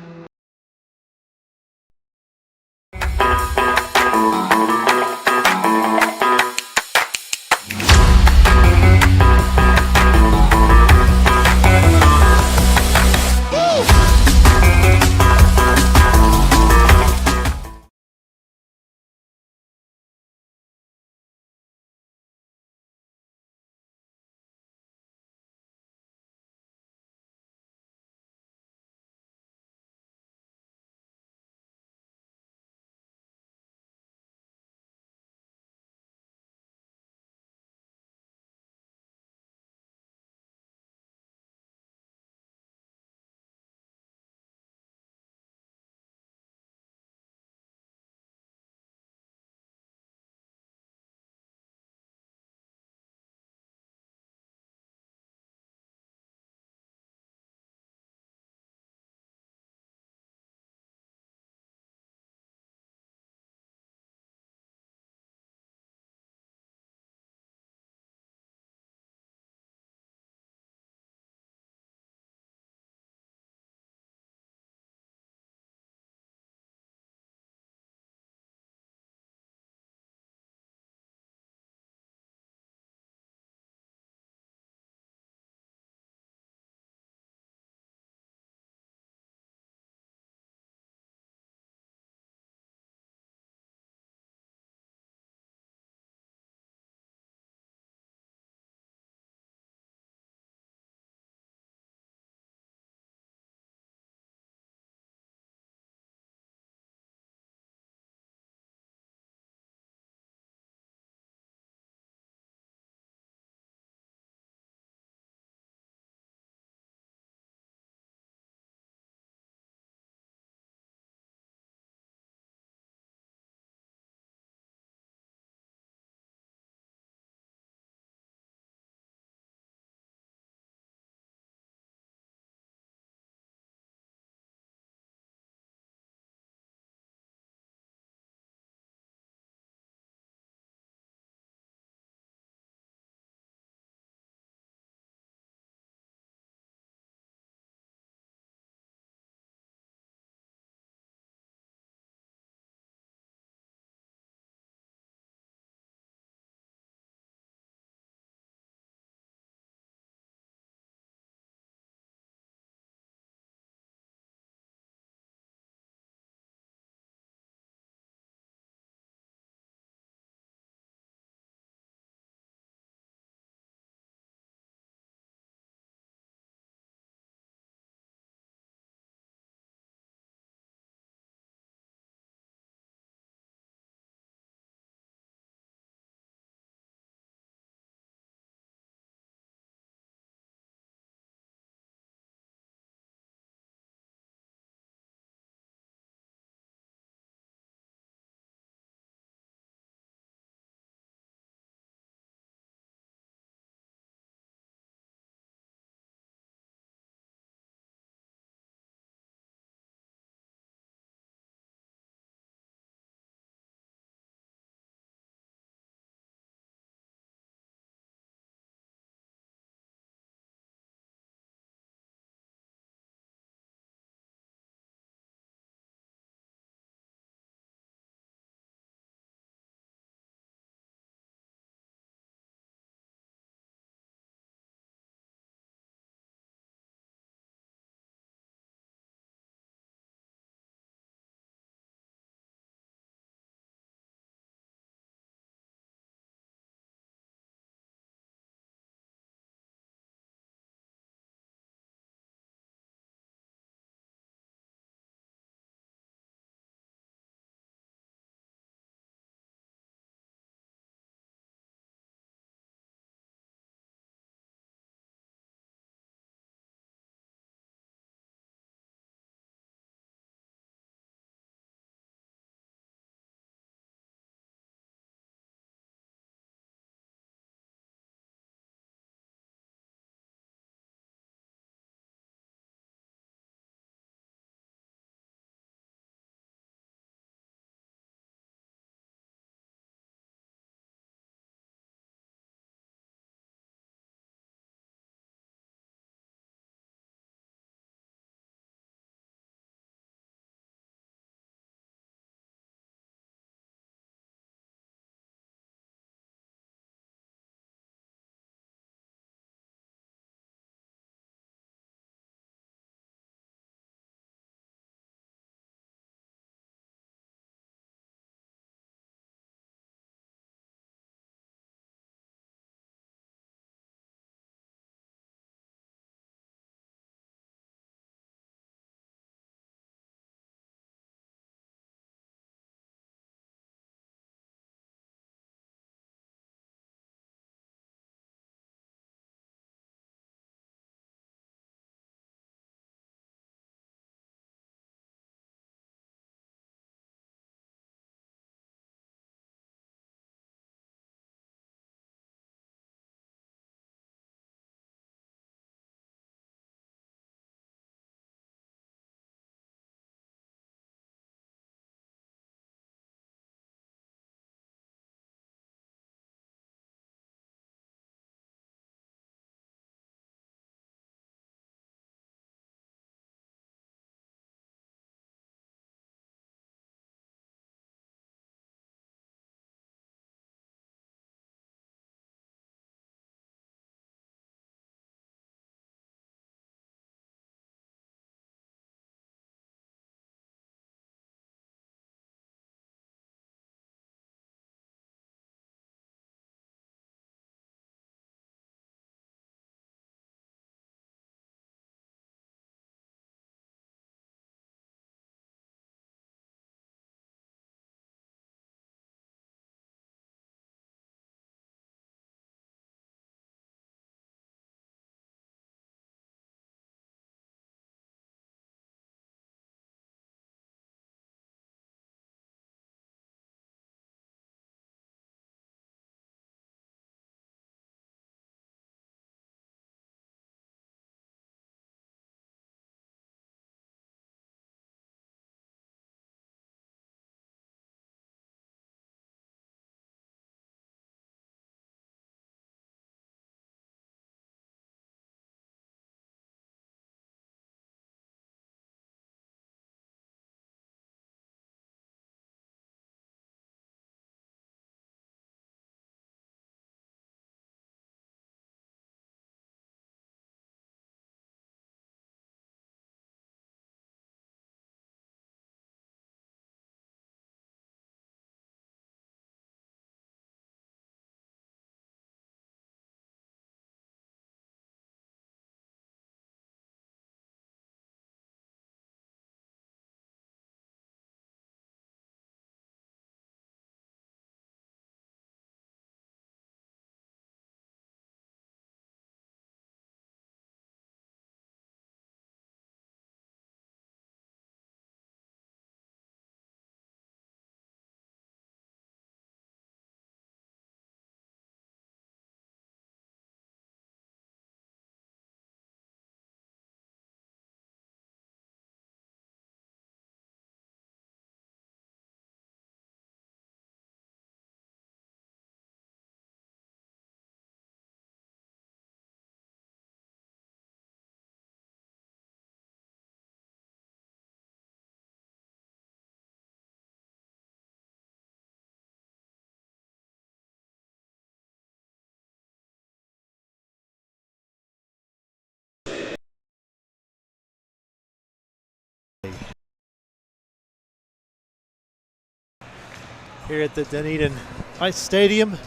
here at the Dunedin Ice Stadium.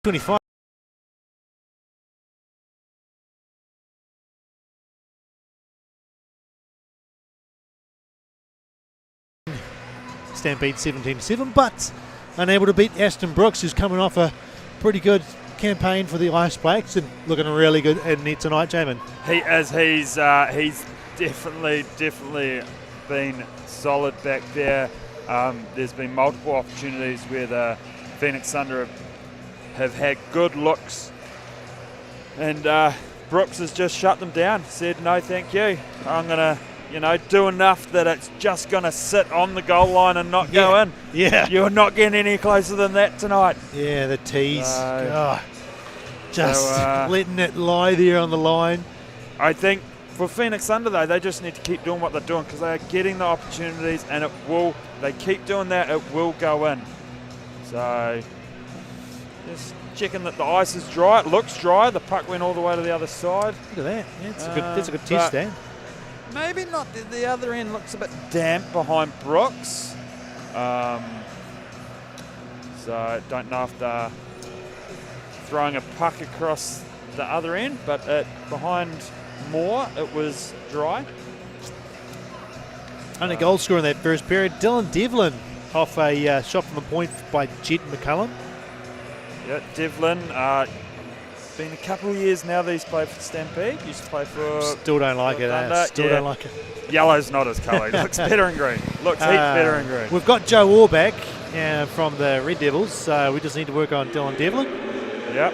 '25. Stampede 17-7, but unable to beat Aston Brooks, who's coming off a pretty good campaign for the Ice Blacks and looking really good in net tonight, Jamin. He is. He's definitely been solid back there. There's been multiple opportunities where the Phoenix Thunder have had good looks, and Brooks has just shut them down. Said no, thank you. I'm gonna, do enough that it's just gonna sit on the goal line and not go in. Yeah, you're not getting any closer than that tonight. Yeah, the tease. Just letting it lie there on the line. I think for Phoenix Thunder, though, they just need to keep doing what they're doing because they are getting the opportunities, and they keep doing that, it will go in. So just checking that the ice is dry. It looks dry. The puck went all the way to the other side. Look at that. Yeah, that's a good test there. Maybe not. The other end looks a bit damp behind Brooks. So I don't know if they're throwing a puck across the other end, but behind Moore, it was dry. Only goal scorer in that first period, Dylan Devlin, off a shot from the point by Jet McCullum. Yeah, Devlin, been a couple of years now that he's played for Stampede. Used to play for... Still don't like it, Still don't like it. Yellow's not his colour. He looks better in green. Looks heaps better in green. We've got Joe Orr back from the Red Devils, so we just need to work on Dylan Devlin. Yep.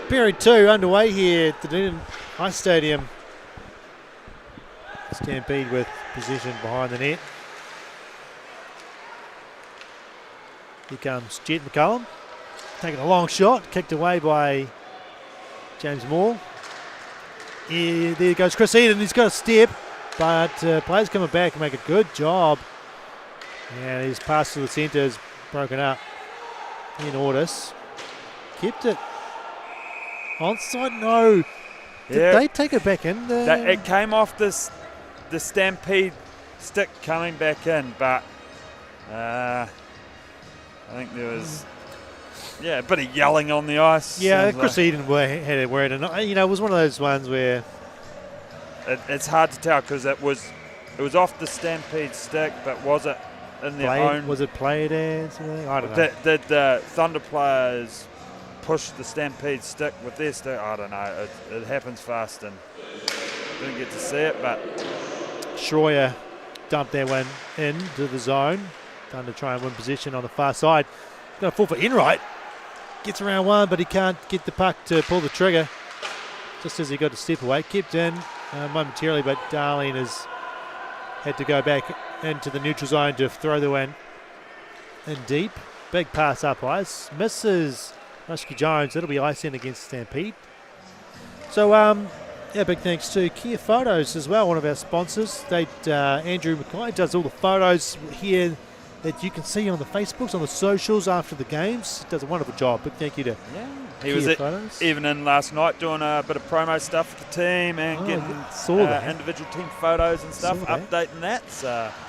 Period 2 underway here at the Dunedin Ice Stadium. Stampede with possession behind the net. Here comes Jet McCullum, taking a long shot, kicked away by James Moore. Yeah, there goes Chris Eden. He's got a step, but players coming back and make a good job. And his pass to the centre is broken up. In Ordis kept it. Onside, no. Did they take it back in? It came off the Stampede stick coming back in, but I think there was a bit of yelling on the ice. Yeah, Chris Eden had it where it was one of those ones where it's hard to tell because it was off the Stampede stick, but was it in their own? Was it played as? I don't know. Did the Thunder players push the Stampede stick with their stick? I don't know. It happens fast and didn't get to see it, but Schroyer dumped that one into the zone. Thunder try and win position on the far side. Going to fall for Enright. Gets around one, but he can't get the puck to pull the trigger. Just as he got to step away. Kept in momentarily, but Darlene has had to go back into the neutral zone to throw the one in deep. Big pass up ice. Misses Rushki Jones. That'll be ice in against Stampede. So, big thanks to Kia Photos as well, one of our sponsors. Andrew Mackay does all the photos here that you can see on the Facebooks, on the socials after the games. Does a wonderful job. Big thank you to he was Photos. Even in last night doing a bit of promo stuff for the team and getting individual team photos and stuff, updating that.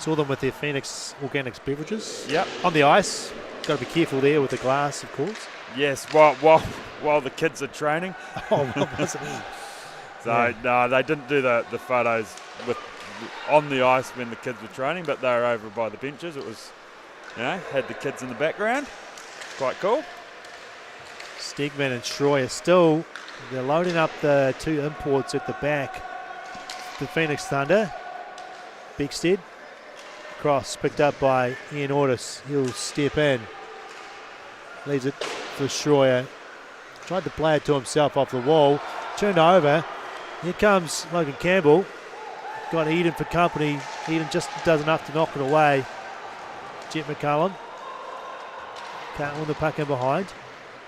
Saw them with their Phoenix Organics beverages. Yep. On the ice. Got to be careful there with the glass, of course. Yes, while the kids are training. No, they didn't do the photos on the ice when the kids were training, but they were over by the benches. It was, had the kids in the background. Quite cool. Stegman and Schroyer they're loading up the two imports at the back. The Phoenix Thunder. Beckstead. Cross picked up by Ian Ordis. He'll step in. Leaves it for Schroyer. Tried to play it to himself off the wall. Turned over. Here comes Logan Campbell. Got Eden for company. Eden just does enough to knock it away. Jet McCullum. Can't win the puck in behind.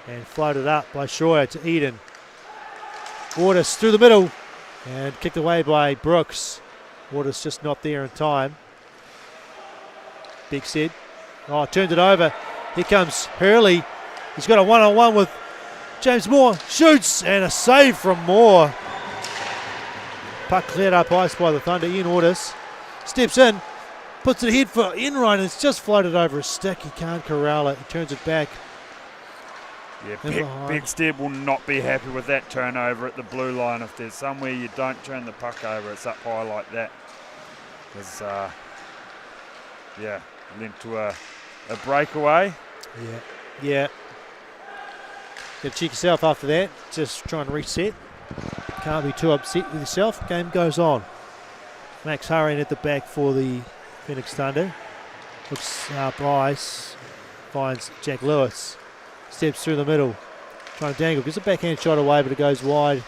And floated up by Schroyer to Eden. Ordis through the middle. And kicked away by Brooks. Ordis just not there in time. Beckstead. Turned it over. Here comes Hurley. He's got a one-on-one with James Moore. Shoots and a save from Moore. Puck cleared up ice by the Thunder. Ian Ortis steps in, puts it ahead for Enright, and it's just floated over a stick. He can't corral it. He turns it back. Yeah, Beckstead will not be happy with that turnover at the blue line. If there's somewhere you don't turn the puck over, it's up high like that. Because, led to a breakaway. Yeah. Got to check yourself after that. Just try and reset. Can't be too upset with yourself. Game goes on. Max Hurren at the back for the Phoenix Thunder. Looks up ice. Finds Jack Lewis. Steps through the middle. Trying to dangle. Gets a backhand shot away, but it goes wide.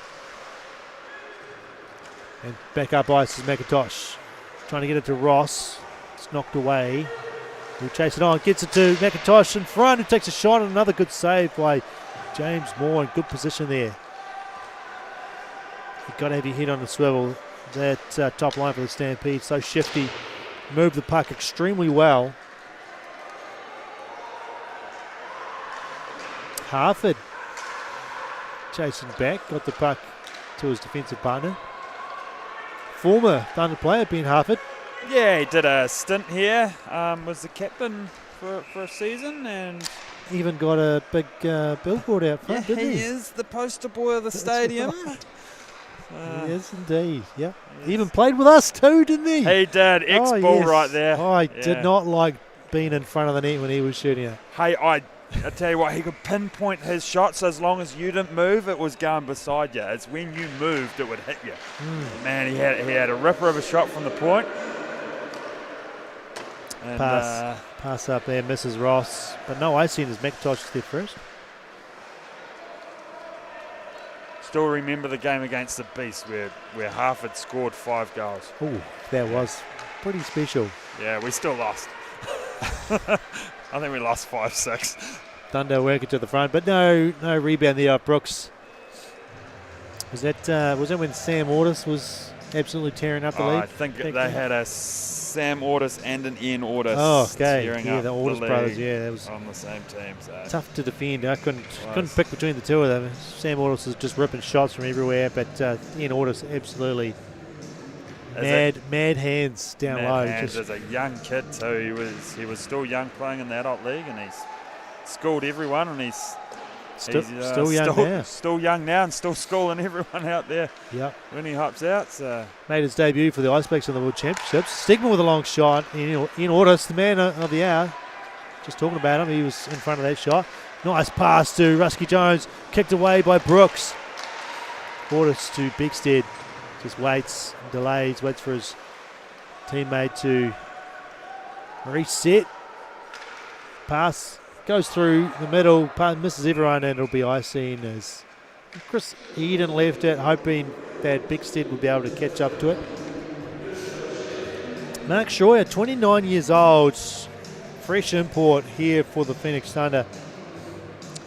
And back up ice is McIntosh. Trying to get it to Ross. It's knocked away. He'll chase it on. Gets it to McIntosh in front, who takes a shot, and another good save by James Moore in good position there. You've got to have your head on the swivel. That top line for the Stampede, so shifty. Moved the puck extremely well. Harford chasing back, got the puck to his defensive partner. Former Thunder player, Ben Harford. Yeah, he did a stint here. Was the captain for a season, and even got a big billboard out front, didn't he? He is the poster boy of the stadium. Right. He is indeed, yeah. He even played with us too, didn't he? He did, ex-Bull right there. I did not like being in front of the net when he was shooting it. Hey, I tell you what, he could pinpoint his shots as long as you didn't move, it was going beside you. It's when you moved, it would hit you. Man, he had a ripper of a shot from the point. And, pass up there, misses Ross. But no icing as McIntosh is there first. Still remember the game against the Beast where Harford scored 5 goals. Oh, that was pretty special. Yeah, we still lost. I think we lost 5-6. Thunder working to the front, but no rebound there off Brooks. Was that when Sam Ortis was absolutely tearing up the league? I think they had a Sam Ortis and an Ian Ortis. Oh, okay. Tearing Yeah, up the Ortis brothers. Yeah, that was on the same team. So tough to defend. I couldn't pick between the two of them. Sam Ortis was just ripping shots from everywhere, but Ian Ortis absolutely mad hands down low. Hands as a young kid too. He was still young playing in the adult league, and he's schooled everyone, and he's still young now. Still young now, and still schooling everyone out there. Yep. When he hops out, so made his debut for the Ice Blacks in the World Championships. Stigman with a long shot. Ian Ortis, the man of the hour. Just talking about him, he was in front of that shot. Nice pass to Rusky Jones, kicked away by Brooks. Ortis to Beckstead. Just waits, delays, waits for his teammate to reset. Pass goes through the middle, misses everyone, and it'll be icing as Chris Eden left it, hoping that Beckstead would be able to catch up to it. Mark Schroyer, 29 years old, fresh import here for the Phoenix Thunder.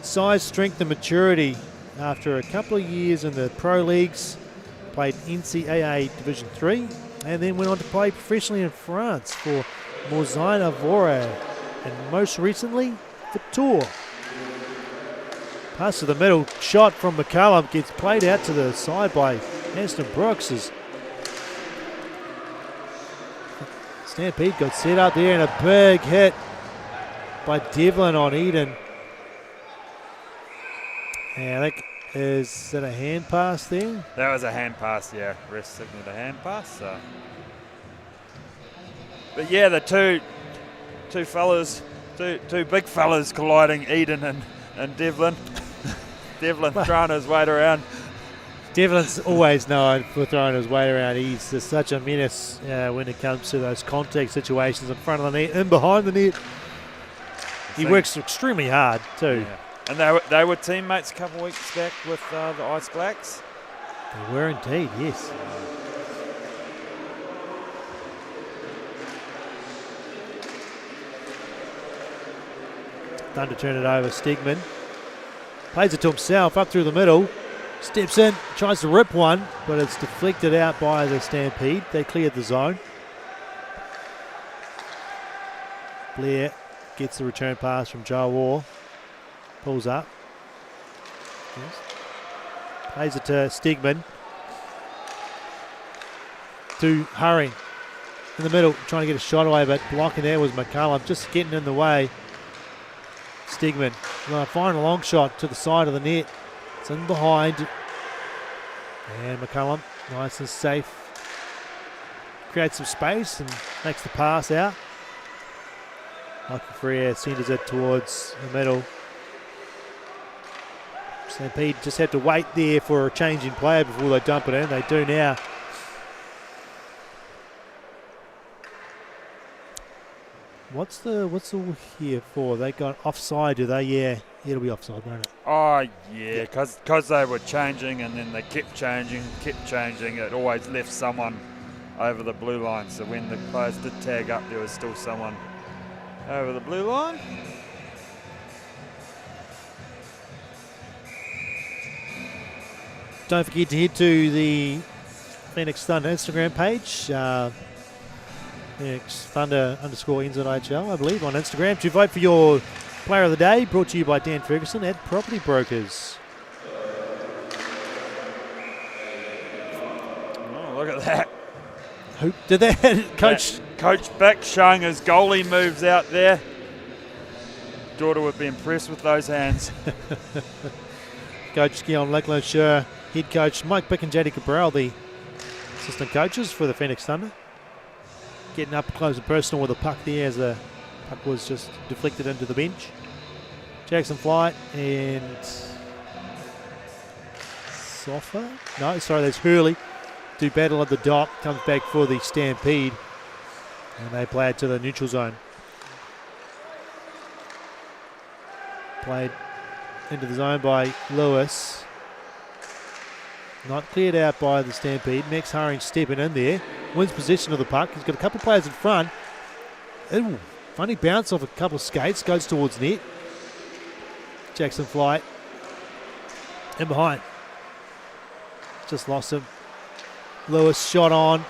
Size, strength, and maturity after a couple of years in the pro leagues. Played NCAA Division 3 and then went on to play professionally in France for Morzine Avora and most recently the Tour. Pass to the middle, shot from McCallum, gets played out to the side by Aston Brooks. As Stampede got set up there and a big hit by Devlin on Eden. And I think, is that a hand pass there? that was a hand pass, yeah. Ref signaled a hand pass. So. But yeah, the two fellas, two big fellas colliding, Eden and Devlin. Devlin throwing his weight around. Devlin's always known for throwing his weight around. He's just such a menace when it comes to those contact situations in front of the net and behind the net. He works extremely hard too. Yeah. And they were teammates a couple of weeks back with the Ice Blacks. They were indeed, yes. Thunder turn it over, Stegman. Plays it to himself, up through the middle. Steps in, tries to rip one, but it's deflected out by the Stampede. They cleared the zone. Blair gets the return pass from Joe War. Pulls up. Yes. Plays it to Stegman. to Hurry in the middle, trying to get a shot away, but blocking there was McCullum, just getting in the way. Stigman find a long shot to the side of the net. It's in behind. And McCullum, nice and safe. Creates some space and makes the pass out. Michael Freer centres it towards the middle. Stampede just had to wait there for a change in player before they dump it in. They do now. What's all here for? They got offside, do they? Yeah, it'll be offside, won't it? Oh, yeah, because they were changing and then they kept changing. It always left someone over the blue line. So when the players did tag up, there was still someone over the blue line. Don't forget to head to the Phoenix Thunder Instagram page. Phoenix Thunder _NZIHL, I believe, on Instagram, to vote for your player of the day, brought to you by Dan Ferguson at Property Brokers. Oh, look at that. Who did that? Coach? Coach Beck showing his goalie moves out there. Daughter would be impressed with those hands. Coach Guillaume Leclerc, head coach Mike Bick and JD Cabral, the assistant coaches for the Phoenix Thunder. Getting up close and personal with the puck there as the puck was just deflected into the bench. Jackson Flight and Soffa. No, sorry, that's Hurley. Do battle at the dot. Comes back for the Stampede. And they play it to the neutral zone. Played into the zone by Lewis. Not cleared out by the Stampede. Max Haring stepping in there. Wins possession of the puck. He's got a couple of players in front. Ooh, funny bounce off a couple of skates. Goes towards net. Jackson Flight. In behind. Just lost him. Lewis shot on.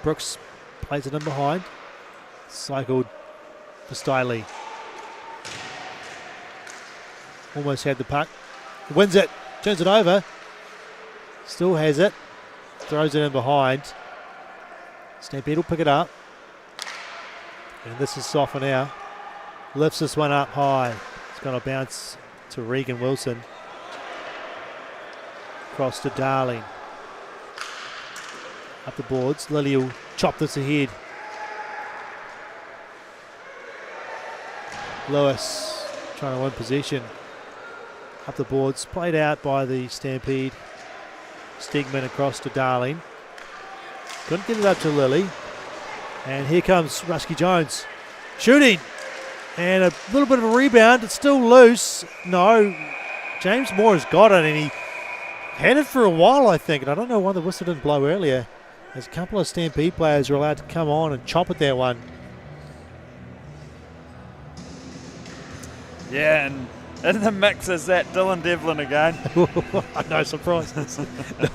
Brooks plays it in behind. Cycled for Stiley. Almost had the puck. Wins it. Turns it over. Still has it. Throws it in behind. Stampede will pick it up. And this is Soffa now. Lifts this one up high. It's going to bounce to Regan Wilson. Across to Darling. Up the boards. Lily will chop this ahead. Lewis trying to win possession. Up the boards. Played out by the Stampede. Stegman across to Darling. Couldn't get it up to Lily. And here comes Rusky Jones. Shooting. And a little bit of a rebound. It's still loose. No. James Moore has got it, and he had it for a while, I think. And I don't know why the whistle didn't blow earlier. There's a couple of Stampede players who are allowed to come on and chop at that one. Yeah, and in the mix is that Dylan Devlin again. No surprises.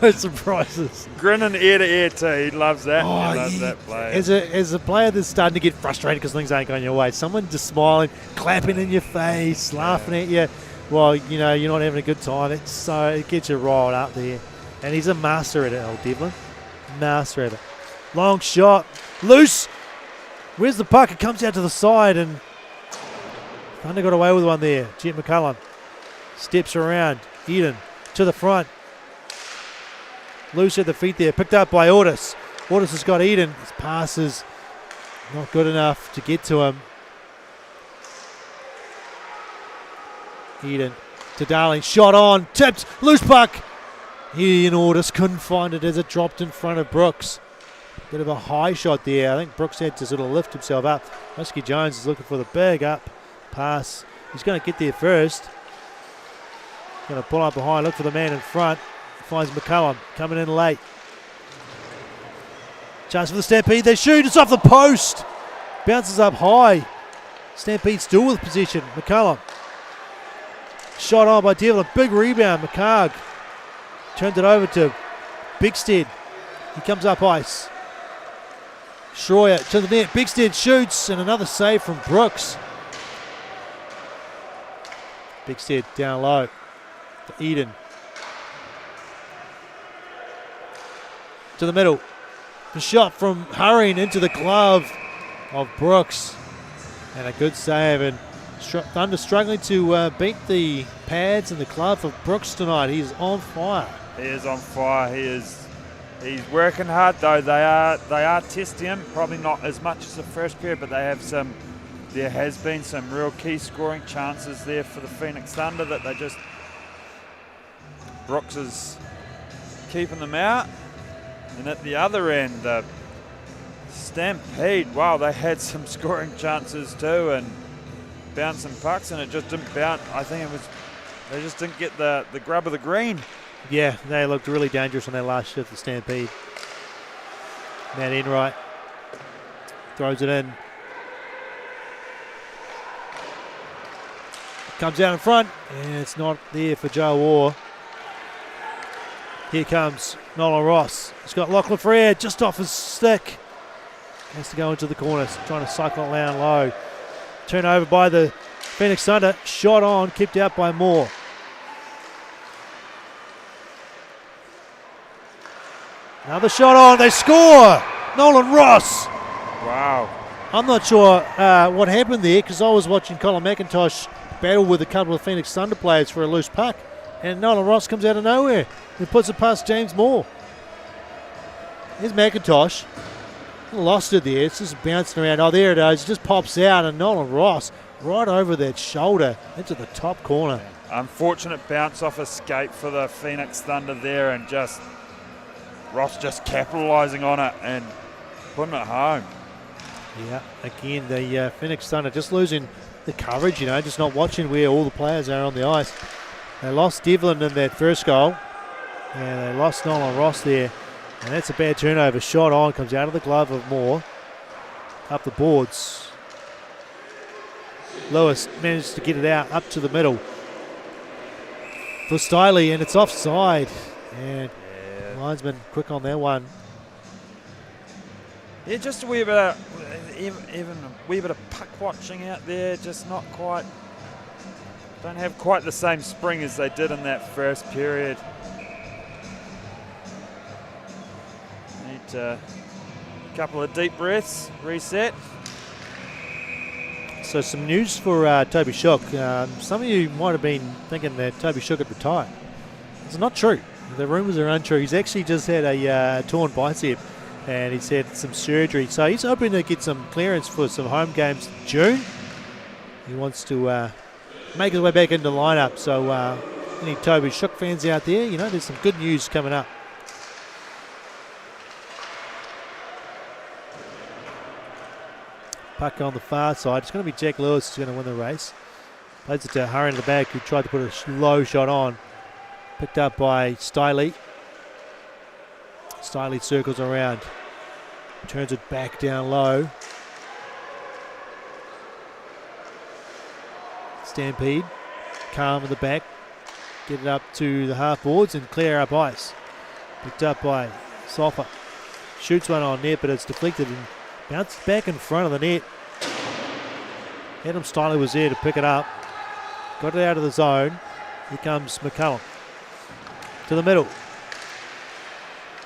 No surprises. Grinning ear to ear too. He loves that. Oh, he loves that play. As a player that's starting to get frustrated because things ain't going your way, someone just smiling, clapping in your face, laughing at you. Well, you know, you're not having a good time. It gets you riled up there. And he's a master at it, old Devlin. Master at it. Long shot. Loose. Where's the puck? It comes out to the side, and Thunder got away with one there. Jet McCullum steps around. Eden to the front. Loose at the feet there. Picked up by Ortis. Ortis has got Eden. His pass is not good enough to get to him. Eden to Darling. Shot on. Tipped. Loose puck. Ian Ortis couldn't find it as it dropped in front of Brooks. Bit of a high shot there. I think Brooks had to sort of lift himself up. Rusky Jones is looking for the big up pass. He's going to get there first. Going to pull up behind, look for the man in front. Finds McCullum coming in late. Chance for the Stampede. They shoot. It's off the post. Bounces up high. Stampede still with possession. McCullum. Shot on by Devlin. Big rebound. McCarg turned it over to Bigstead. He comes up ice. Schroyer to the net. Bigstead shoots, and another save from Brooks. Bigstead down low to Eden. To the middle. The shot from Hurrying into the glove of Brooks. And a good save. And Thunder struggling to beat the pads and the glove of Brooks tonight. He's on fire. He is on fire. He's working hard though. They are testing him. Probably not as much as the first period, but there has been some real key scoring chances there for the Phoenix Thunder that Brooks is keeping them out. And at the other end, the Stampede, wow, they had some scoring chances too and bouncing pucks, and it just didn't bounce. I think they just didn't get the grub of the green. Yeah, they looked really dangerous on their last shift, the Stampede. Matt Enright throws it in. Comes out in front, and it's not there for Joe Orr. Here comes Nolan Ross. He's got Lachlan Frere just off his stick. Has to go into the corner, trying to cycle it down low. Turnover by the Phoenix Thunder. Shot on, kept out by Moore. Another shot on, they score! Nolan Ross! Wow. I'm not sure what happened there, because I was watching Colin McIntosh battle with a couple of Phoenix Thunder players for a loose puck, and Nolan Ross comes out of nowhere and puts it past James Moore. Here's McIntosh. Lost it there. It's just bouncing around. Oh, there it is. It just pops out, and Nolan Ross right over that shoulder into the top corner. Unfortunate bounce off escape for the Phoenix Thunder there, and Ross just capitalising on it and putting it home. Yeah, again, the Phoenix Thunder just losing the coverage, just not watching where all the players are on the ice. They lost Devlin in that first goal, and they lost Nolan Ross there. And that's a bad turnover. Shot on, comes out of the glove of Moore. Up the boards. Lewis managed to get it out up to the middle for Stiley, and it's offside. And linesman quick on that one. Yeah, just a wee bit of, even a wee bit of puck watching out there. Just not quite, don't have quite the same spring as they did in that first period. A couple of deep breaths, reset. So some news for Toby Shook. Some of you might have been thinking that Toby Shook had retired. It's not true. The rumours are untrue. He's actually just had a torn bicep, and he's had some surgery. So he's hoping to get some clearance for some home games in June. He wants to make his way back into the lineup. So any Toby Shook fans out there, there's some good news coming up. Puck on the far side. It's going to be Jack Lewis who's going to win the race. Plays it to Hurry in the back, who tried to put a low shot on. Picked up by Stiley. Stiley circles around. Turns it back down low. Stampede. Calm in the back. Get it up to the half boards and clear up ice. Picked up by Soffer. Shoots one on net, but it's deflected and bounced back in front of the net. Adam Stiley was there to pick it up. Got it out of the zone. Here comes McCullum. To the middle.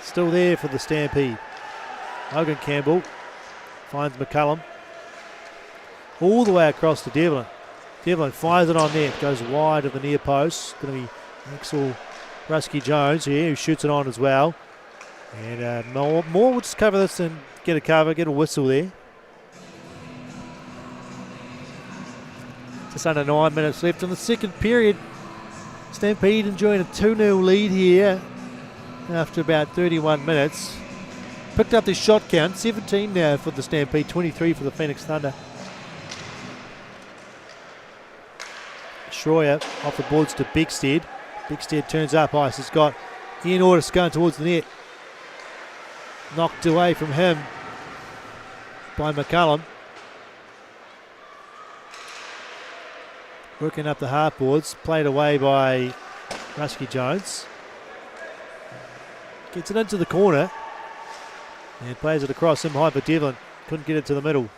Still there for the Stampede. Logan Campbell finds McCullum. All the way across to Devlin. Devlin fires it on net. Goes wide of the near post. Going to be Axel Rusky Jones here, who shoots it on as well. And Moore will just cover this and get a cover, get a whistle there. Just under 9 minutes left in the second period. Stampede enjoying a 2-0 lead here after about 31 minutes. Picked up this shot count, 17 now for the Stampede, 23 for the Phoenix Thunder. Schroyer off the boards to Bigstead. Bigstead turns up ice. He's got Ian Ortis going towards the net. Knocked away from him by McCullum. Working up the half boards. Played away by Rusky Jones. Gets it into the corner. And plays it across him high for Devlin. Couldn't get it to the middle.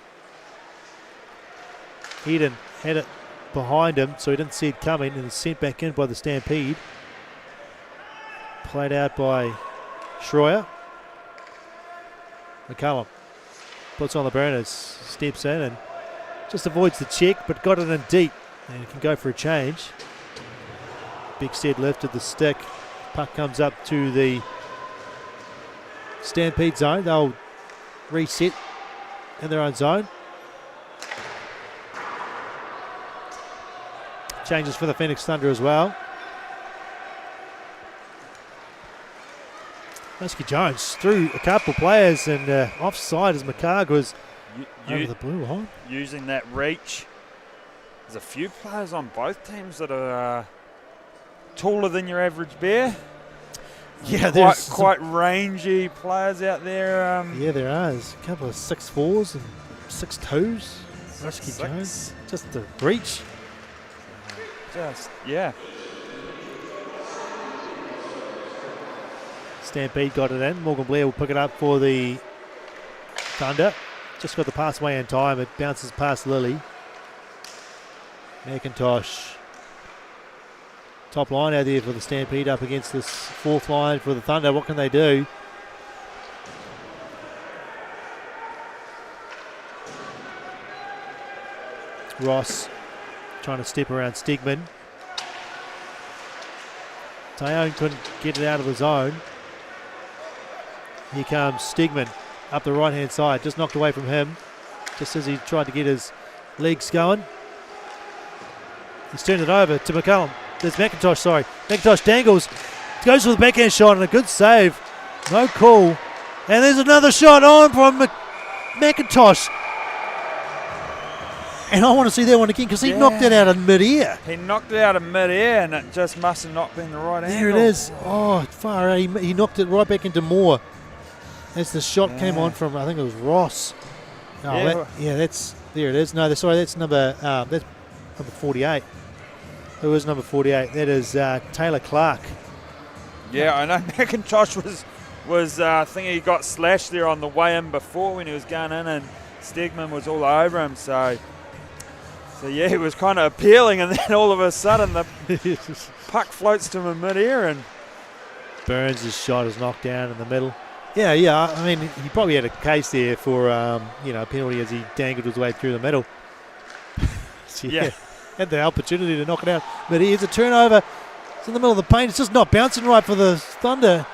Eden had it behind him, so he didn't see it coming, and it's sent back in by the Stampede. Played out by Schroyer. McCullum puts on the burners, steps in and just avoids the check, but got it in deep and can go for a change. Bigstead lifted the stick. Puck comes up to the Stampede zone. They'll reset in their own zone. Changes for the Phoenix Thunder as well. Husky Jones threw a couple players and offside as McCarg was over the blue line. Using that reach. There's a few players on both teams that are taller than your average bear. Yeah, there's quite rangy players out there. Yeah, there are. There's a couple of 6'4s and 6'2s. Husky 6'6". Jones, just the reach. Yeah. Stampede got it in. Morgan Blair will pick it up for the Thunder. Just got the pass away in time. It bounces past Lilly. McIntosh. Top line out there for the Stampede up against this fourth line for the Thunder. What can they do? Ross trying to step around Stegman. Teone couldn't get it out of the zone. Here comes Stegman up the right hand side, just knocked away from him just as he tried to get his legs going. He's turned it over to McCullum. There's McIntosh, sorry. McIntosh dangles, goes for the backhand shot and a good save. No call. And there's another shot on from McIntosh. And I want to see that one again because he knocked it out of mid-air. He knocked it out of mid-air and it just must have not been the right angle. There it is. Oh, far out. He knocked it right back into Moore as the shot came on from, I think it was Ross. Oh, that's there it is. No, that's number 48. Who is number 48? That is Taylor Clark. Yeah, I know McIntosh was thinking he got slashed there on the way in before when he was going in, and Stegman was all over him. So yeah, he was kind of appealing, and then all of a sudden the puck floats to him in mid-air, and Burns' shot is knocked down in the middle. Yeah. I mean, he probably had a case there for a penalty as he dangled his way through the middle. Had the opportunity to knock it out, but here's a turnover. It's in the middle of the paint. It's just not bouncing right for the Thunder.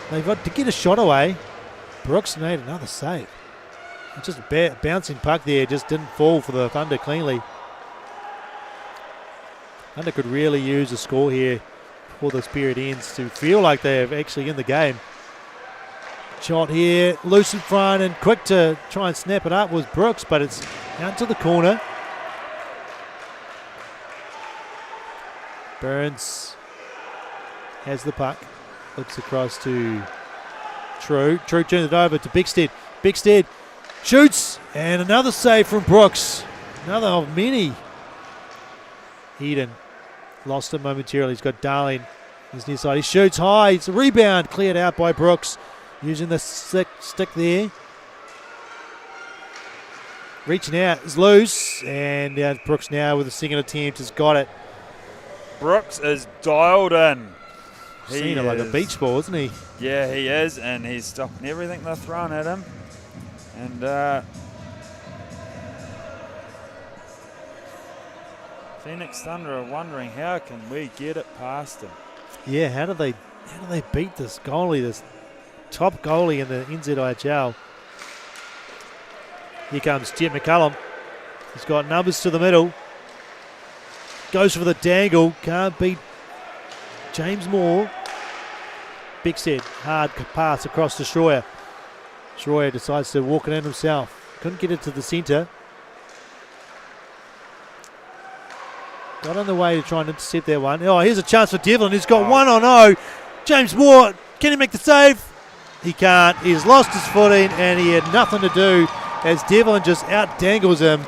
They've got to get a shot away. Brooks made another save. It's just a bouncing puck there, just didn't fall for the Thunder cleanly. Thunder could really use a score here before this period ends to feel like they're actually in the game. Shot here, loose in front and quick to try and snap it up was Brooks, but it's out to the corner. Burns has the puck, looks across to True. True turns it over to Bigstead. Bigstead shoots, and another save from Brooks. Another of many. Eden lost it momentarily. He's got Darling his near side. He shoots high. It's a rebound cleared out by Brooks using the stick there. Reaching out is loose, and Brooks now with the second attempt has got it. Brooks is dialed in. Seen it like a beach ball, isn't he? Yeah, he is, and he's stopping everything they're throwing at him. And Phoenix Thunder are wondering, how can we get it past him? Yeah, how do they beat this goalie, this top goalie in the NZIHL? Here comes Jet McCullum. He's got numbers to the middle. Goes for the dangle. Can't beat James Moore. Bigstead, hard pass across to Schroyer. Schroyer decides to walk it in himself. Couldn't get it to the centre. Got on the way to try and intercept that one. Oh, here's a chance for Devlin. He's got 1-on-0. James Moore, can he make the save? He can't. He's lost his footing and he had nothing to do as Devlin just out-dangles him.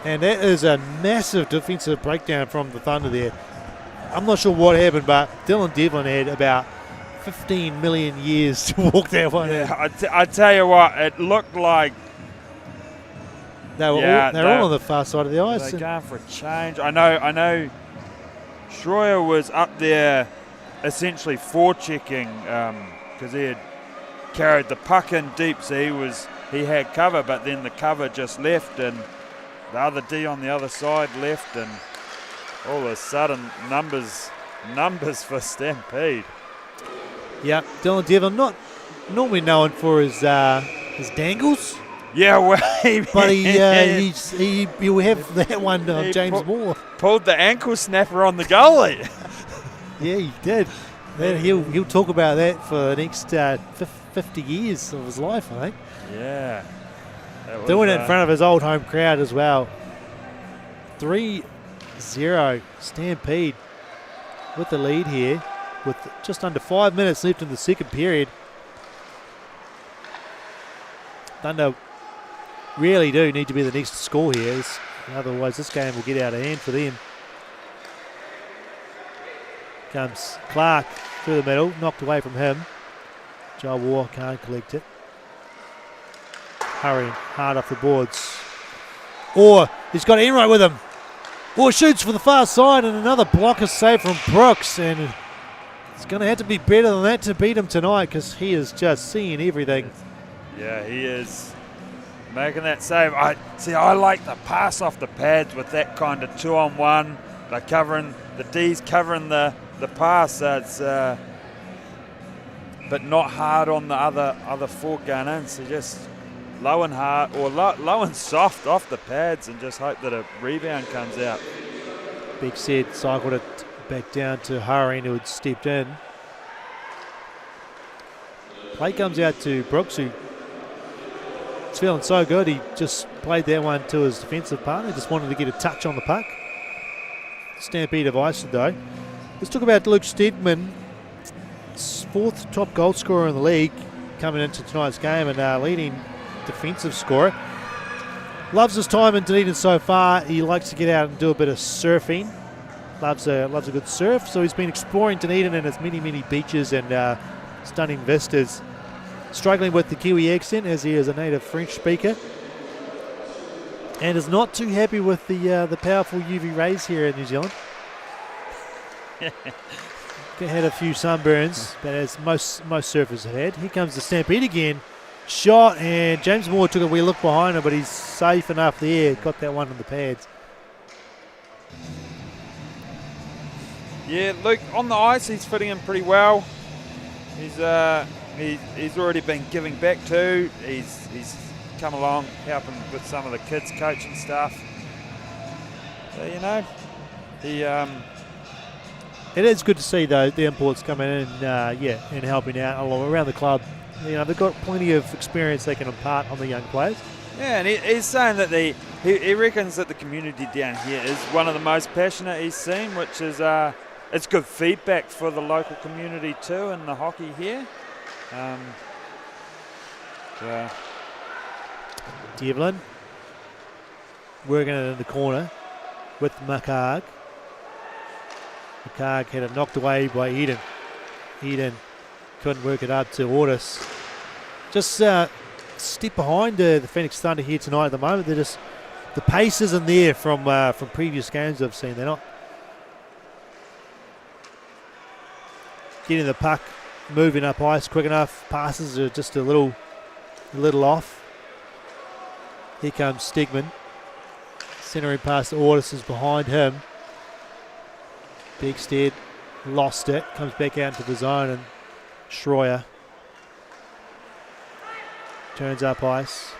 And that is a massive defensive breakdown from the Thunder there. I'm not sure what happened, but Dylan Devlin had about 15 million years to walk that one in. I tell you what, it looked like they were all on the far side of the ice. They're going for a change. I know Schroyer was up there essentially forechecking because he had carried the puck in deep, so he had cover, but then the cover just left, and the other D on the other side left, and all of a sudden numbers for Stampede. Yeah, Dylan Devlin, not normally known for his dangles. Yeah, well, but he'll have that one on James Moore. Pulled the ankle snapper on the goalie. Yeah, he did. He'll talk about that for the next 50 years of his life, I think. Yeah. Doing it in front of his old home crowd as well. 3-0 Stampede with the lead here with just under 5 minutes left in the second period. Thunder really do need to be the next to score here. Otherwise this game will get out of hand for them. Comes Clark through the middle, knocked away from him. Joel War can't collect it. Hurrying hard off the boards. Or he's got Enright with him. Or shoots for the far side, and another blocker save from Brooks. And it's going to have to be better than that to beat him tonight, because he is just seeing everything. Yeah, he is making that save. I like the pass off the pads with that kind of 2-on-1. They're covering, the D's covering the pass. It's but not hard on the other four going in. So just low and hard, or low and soft off the pads, and just hope that a rebound comes out. Big Sid cycled it back down to Hurrien, who had stepped in. Play comes out to Brooks, who is feeling so good. He just played that one to his defensive partner. Just wanted to get a touch on the puck. Stampede of ice though. Let's talk about Luke Steedman, fourth top goal scorer in the league coming into tonight's game, and leading defensive scorer. Loves his time in Dunedin so far. He likes to get out and do a bit of surfing. Loves a good surf. So he's been exploring Dunedin and its many beaches and stunning vistas. Struggling with the Kiwi accent, as he is a native French speaker, and is not too happy with the powerful UV rays here in New Zealand. Had a few sunburns, but as most surfers have had. Here comes the Stampede again. Shot, and James Moore took a wee look behind him, but he's safe enough there. Got that one on the pads. Yeah, Luke, on the ice, he's fitting in pretty well. He's already been giving back too. He's come along helping with some of the kids' coaching stuff. So, it is good to see though the imports coming in and helping out all around the club. They've got plenty of experience they can impart on the young players. Yeah, and he's saying that he reckons that the community down here is one of the most passionate he's seen, which is it's good feedback for the local community too in the hockey here. Devlin working it in the corner with McHarg. McHarg had it knocked away by Eden. Eden couldn't work it up to Ortis. Just step behind the Phoenix Thunder here tonight at the moment. They're just, the pace isn't there from previous games I've seen. They're not getting the puck moving up ice quick enough. Passes are just a little off. Here comes Stegman. Centering pass to Ortis is behind him. Bigstead lost it. Comes back out into the zone, and Schroyer turns up ice.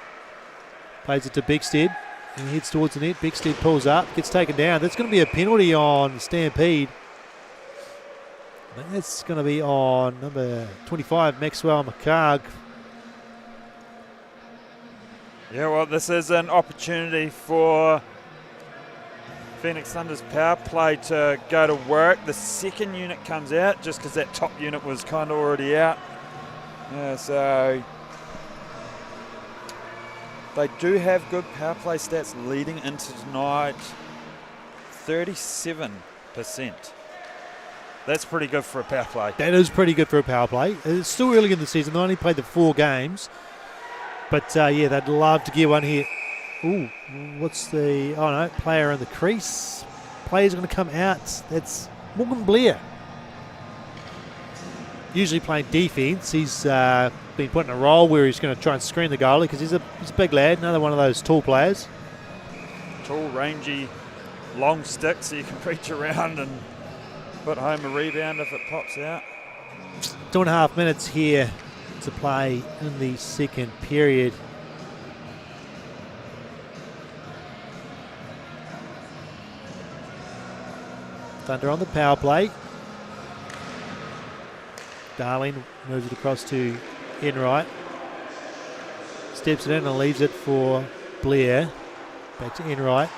Plays it to Bigstead. And heads towards the net. Bigstead pulls up. Gets taken down. That's going to be a penalty on Stampede. That's going to be on number 25, Maxwell McHarg. Yeah, well, this is an opportunity for Phoenix Thunder's power play to go to work. The second unit comes out just because that top unit was kind of already out. Yeah, so they do have good power play stats leading into tonight. 37%. That's pretty good for a power play. That is pretty good for a power play. It's still early in the season. They only played the 4 games. But, yeah, they'd love to get one here. Ooh, what's the... Oh, no, player in the crease. Player's going to come out. That's Morgan Blair. usually playing defence. He's been put in a role where he's going to try and screen the goalie because he's a big lad, another one of those tall players. Tall, rangy, long stick so you can reach around and put home a rebound if it pops out. 2.5 minutes here to play in the second period. Thunder on the power play. Darling moves it across to Enright. Steps it in and leaves it for Blair. Back to Enright.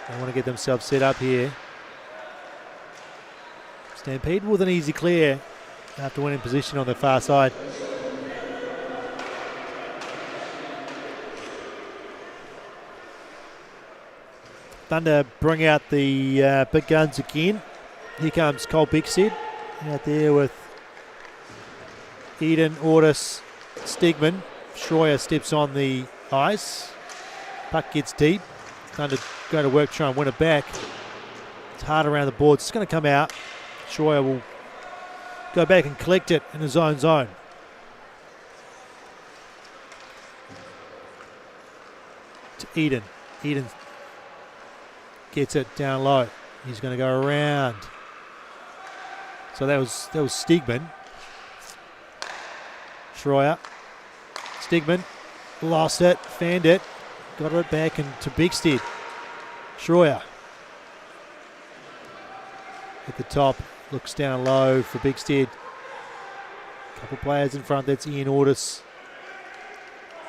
They want to get themselves set up here. Stampede with an easy clear after winning position on the far side. Thunder bring out the big guns again. Here comes Cole Bickstead out there with Eden, Ortis, Stegman. Schroyer steps on the ice. Puck gets deep. Thunder go to work, try and win it back. It's hard around the boards. It's going to come out. Schroyer will go back and collect it in his own zone. To Eden. Eden gets it down low. He's going to go around. So that was Stegman. Schroyer. Stegman lost it, fanned it, got it back into Bickstead. Schroyer at the top, looks down low for Bickstead. Couple players in front, that's Ian Ortis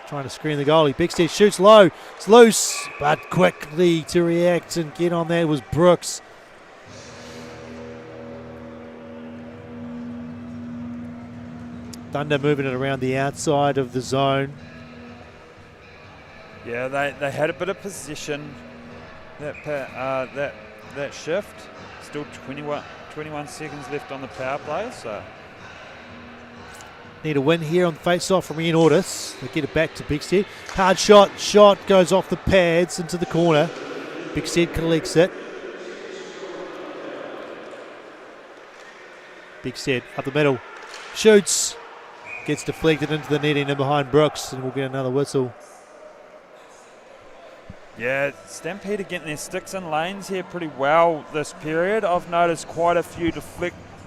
trying to screen the goalie. Bickstead shoots low, it's loose, but quickly to react and get on that was Brooks. Thunder moving it around the outside of the zone. Yeah, they had a bit of position that shift. Still 21 seconds left on the power play, so need a win here on the face-off from Ian Ortis. They get it back to Bickstead. Hard shot goes off the pads into the corner. Bickstead collects it. Bickstead up the middle, shoots, gets deflected into the netting and behind Brooks, and we'll get another whistle. Yeah, Stampede are getting their sticks and lanes here pretty well this period. I've noticed quite a few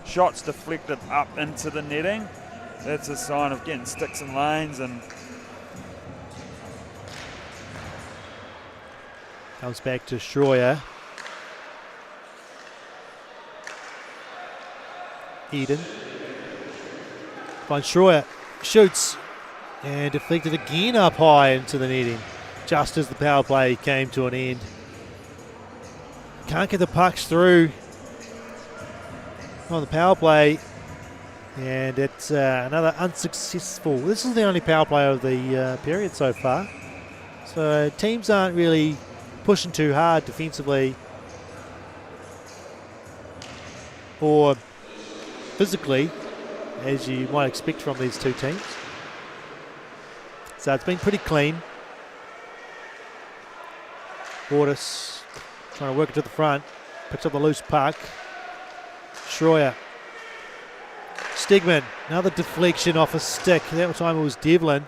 shots deflected up into the netting. That's a sign of getting sticks and lanes. And comes back to Schroyer. Eden. Finds Schroyer, shoots, and deflected again up high into the netting, just as the power play came to an end. Can't get the pucks through on the power play, and it's another unsuccessful. This is the only power play of the period so far. So teams aren't really pushing too hard defensively or physically, as you might expect from these two teams. So it's been pretty clean. Ortis trying to work it to the front, picks up the loose puck. Schroyer. Stegman, another deflection off a stick. That time it was Devlin.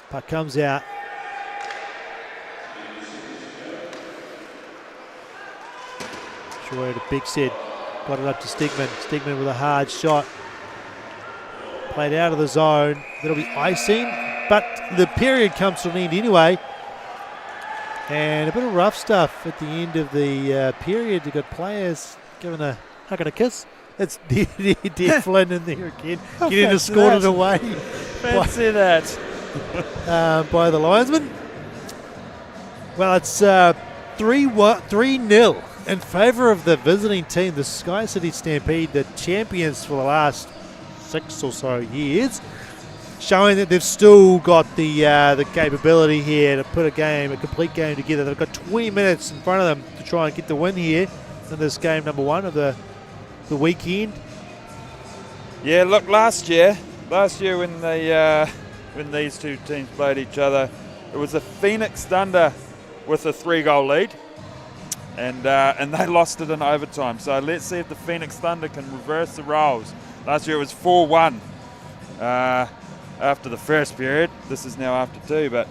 Puck comes out. Schroyer to Bickstead. Got it up to Stegman. Stegman with a hard shot. Played out of the zone. That'll be icing, but the period comes to an end anyway. And a bit of rough stuff at the end of the period. You've got players giving a hug and a kiss. It's Devlin in there again, getting escorted away. Fancy that. By the linesman. Well, it's 3-0 in favour of the visiting team, the SkyCity Stampede, the champions for the last 6 or so years, showing that they've still got the capability here to put a complete game together. They've got 20 minutes in front of them to try and get the win here in this game number 1 of the weekend. Yeah, look, last year when these two teams played each other, it was the Phoenix Thunder with a 3-goal lead, and they lost it in overtime. So let's see if the Phoenix Thunder can reverse the roles. Last year it was 4-1 after the first period. This is now after 2, but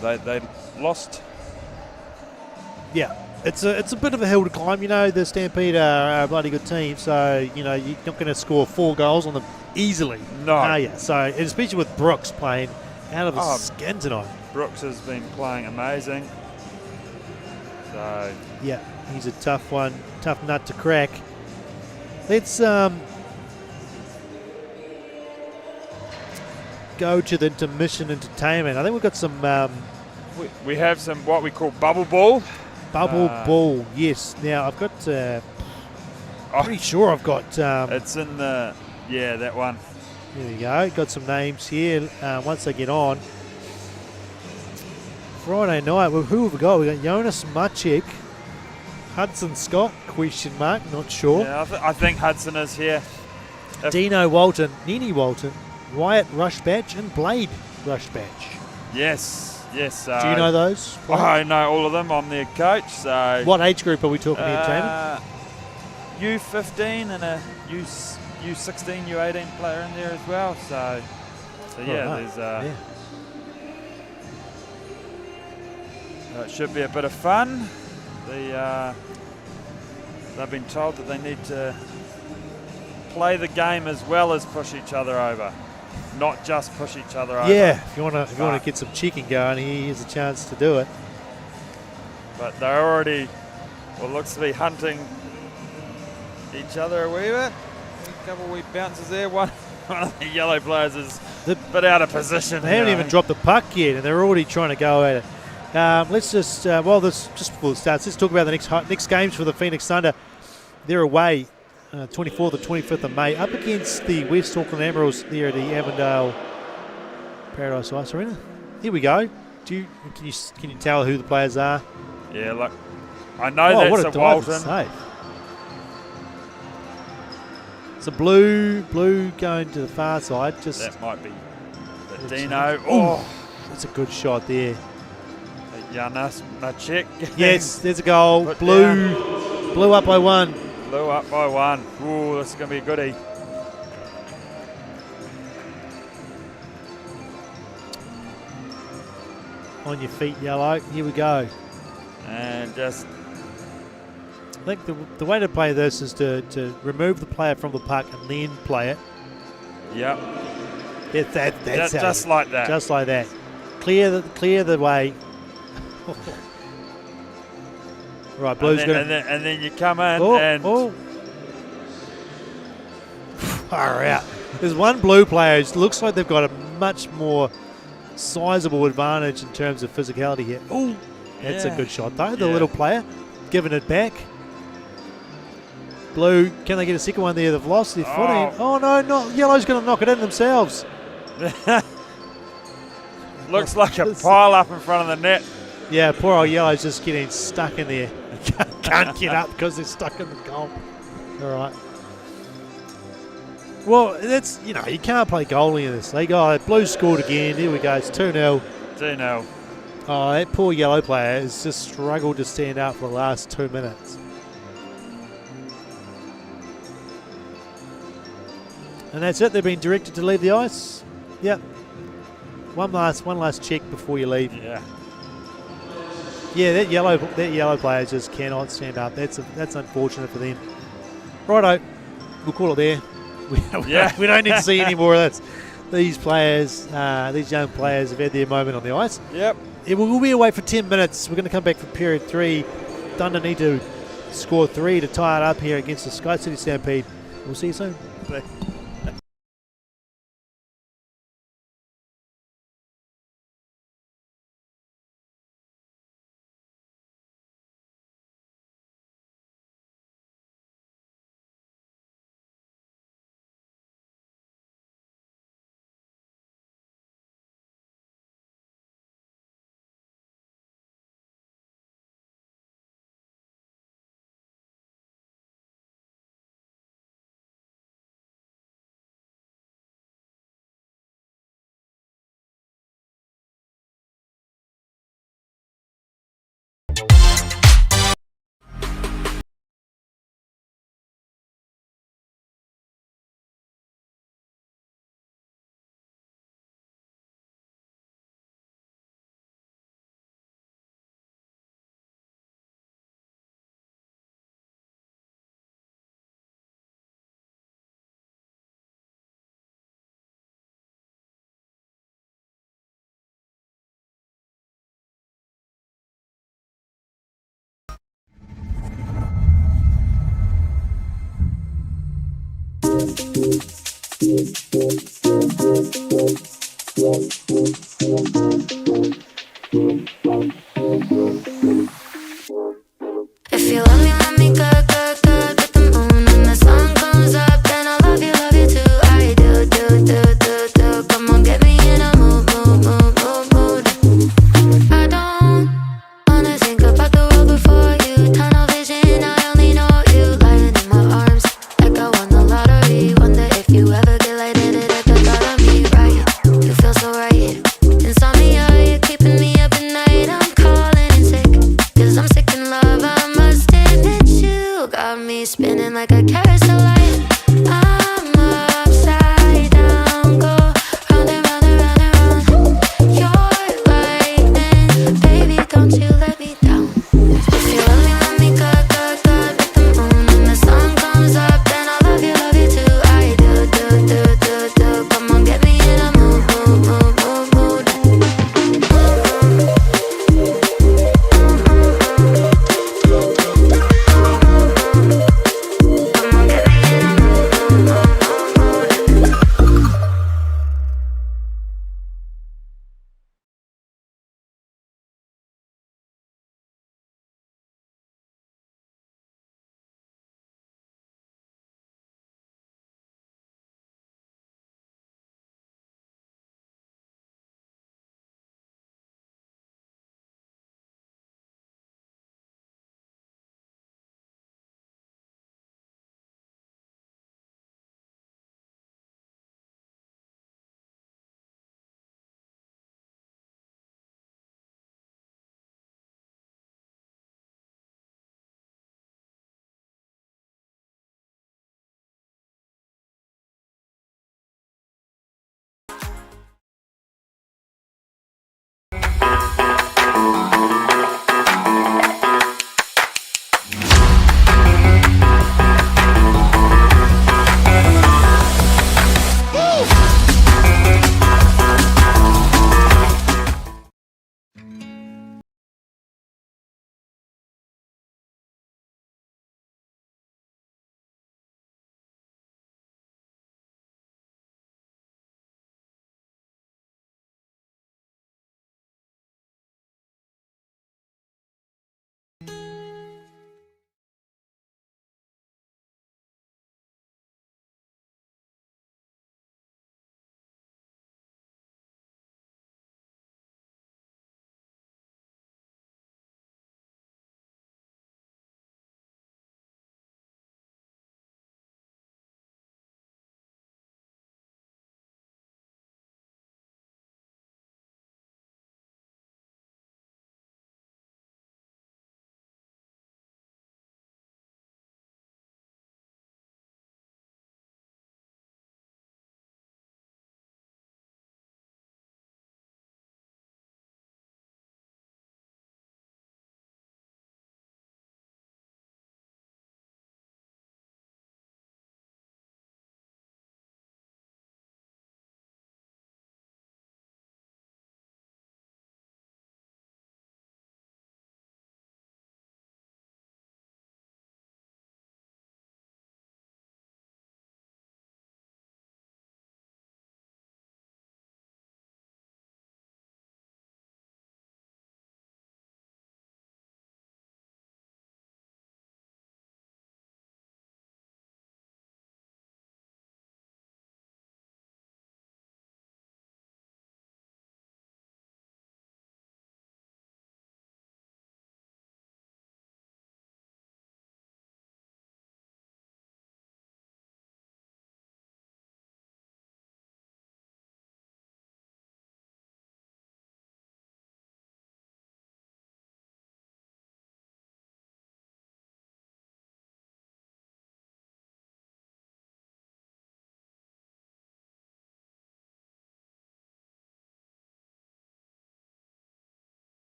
they lost. Yeah, it's a bit of a hill to climb. You know, the Stampede are a bloody good team, so you know you're not going to score 4 goals on them easily. No. Are you? So, and especially with Brooks playing out of his skin tonight. Brooks has been playing amazing. So yeah, he's a tough one, tough nut to crack. Let's go to the intermission entertainment. I think we've got some we have some what we call bubble ball. Bubble ball, yes. Now I've got. Pretty sure I've got. It's in the that one. There we go. Got some names here. Once they get on. Friday night. Well, who have we got? We got Jonas Maciek, Hudson Scott? Question mark. Not sure. Yeah, I think Hudson is here. Dino Walton, Nini Walton, Wyatt Rushbatch, and Blade Rushbatch. Yes. Do you know those? I know all of them. I'm their coach. So what age group are we talking here, Jamie? U15 and a U16, U18 player in there as well. So there's it should be a bit of fun. They've been told that they need to play the game as well as push each other over. Not just push each other over. Yeah, if you want to get some chicken going, here's a chance to do it. But they're already, looks to be hunting each other a wee bit. A couple of wee bounces there. One of the yellow players is a bit out of position. They haven't even dropped the puck yet, and they're already trying to go at it. Let's just, just before it starts, let's talk about the next games for the Phoenix Thunder. They're away. 24th to 25th of May, up against the West Auckland Emeralds there at the Avondale Paradise Ice Arena. Here we go. Can you tell who the players are? Yeah, look, I know that's a Walton. Save. It's a blue going to the far side. That might be the Dino. Oh, that's a good shot there. Jonas Maciek. Yes, there's a goal. Blue up by 1. Blew up by 1. Ooh, this is going to be a goodie. On your feet, yellow. Here we go. And just... I think the way to play this is to remove the player from the puck and then play it. Yep. That's just like that. Just like that. Clear the way. Right, Blue's going to... And then you come in far out. There's one Blue player who looks like they've got a much more sizable advantage in terms of physicality here. Oh, that's a good shot though. The little player giving it back. Blue, can they get a second one there? They've lost their footing. Oh no, not Yellow's going to knock it in themselves. Looks like a pile up in front of the net. Yeah, poor old Yellow's just getting stuck in there. Can't get up because they're stuck in the goal. All right. Well, that's, you can't play goalie in this league. Oh, Blue scored again. Here we go. It's 2-0. 2-0. Oh, that poor Yellow player has just struggled to stand out for the last 2 minutes. And that's it. They've been directed to leave the ice. Yep. One last check before you leave. Yeah. Yeah, that yellow player just cannot stand up. That's unfortunate for them. Righto, we'll call it there. We don't need to see any more of this. These players, these young players have had their moment on the ice. Yep. We'll be away for 10 minutes. We're going to come back for period 3. Thunder need to score 3 to tie it up here against the SkyCity Stampede. We'll see you soon. If you let me go, go, go with the moon. When the sun comes up, then I love you too. I do, do, do, do, do. Come on, get me in a mood, mood, mood, mood, mood. I don't wanna think about the world before you. Tunnel vision, I only know you lying in my arms like I won the lottery. Wonder if you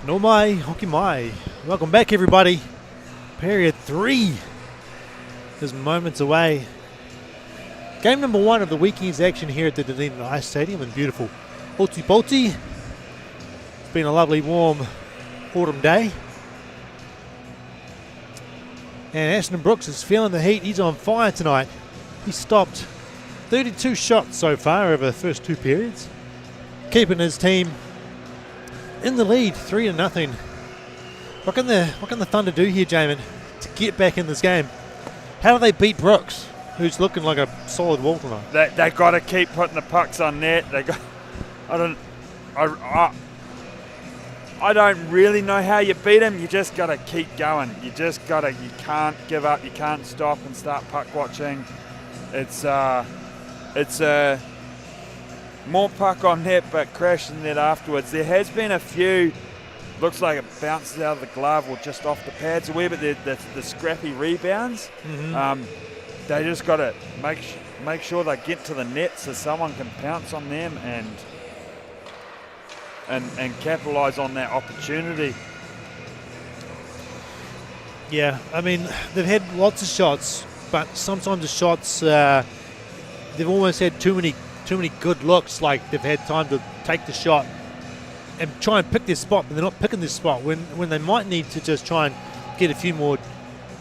No mai, hoki mai. Welcome back, everybody. Period 3 is moments away. Game number 1 of the weekend's action here at the Dunedin Ice Stadium in beautiful Otipoti. It's been a lovely warm autumn day. And Ashton Brooks is feeling the heat. He's on fire tonight. He stopped 32 shots so far over the first 2 periods, keeping his team in the lead 3-0. What can the Thunder do here, Jamin, to get back in this game? How do they beat Brooks, who's looking like a solid wall tonight? They got to keep putting the pucks on net. I don't really know how you beat him. You just got to keep going. You can't give up. You can't stop and start puck watching. It's more puck on net, but crash the net afterwards. There has been a few. Looks like it bounces out of the glove or just off the pads a wee bit. The scrappy rebounds. Mm-hmm. They just got to make sure they get to the net so someone can pounce on them and capitalise on that opportunity. Yeah, I mean, they've had lots of shots, but sometimes the shots, they've almost had too many good looks, like they've had time to take the shot and try and pick their spot, but they're not picking their spot when they might need to just try and get a few more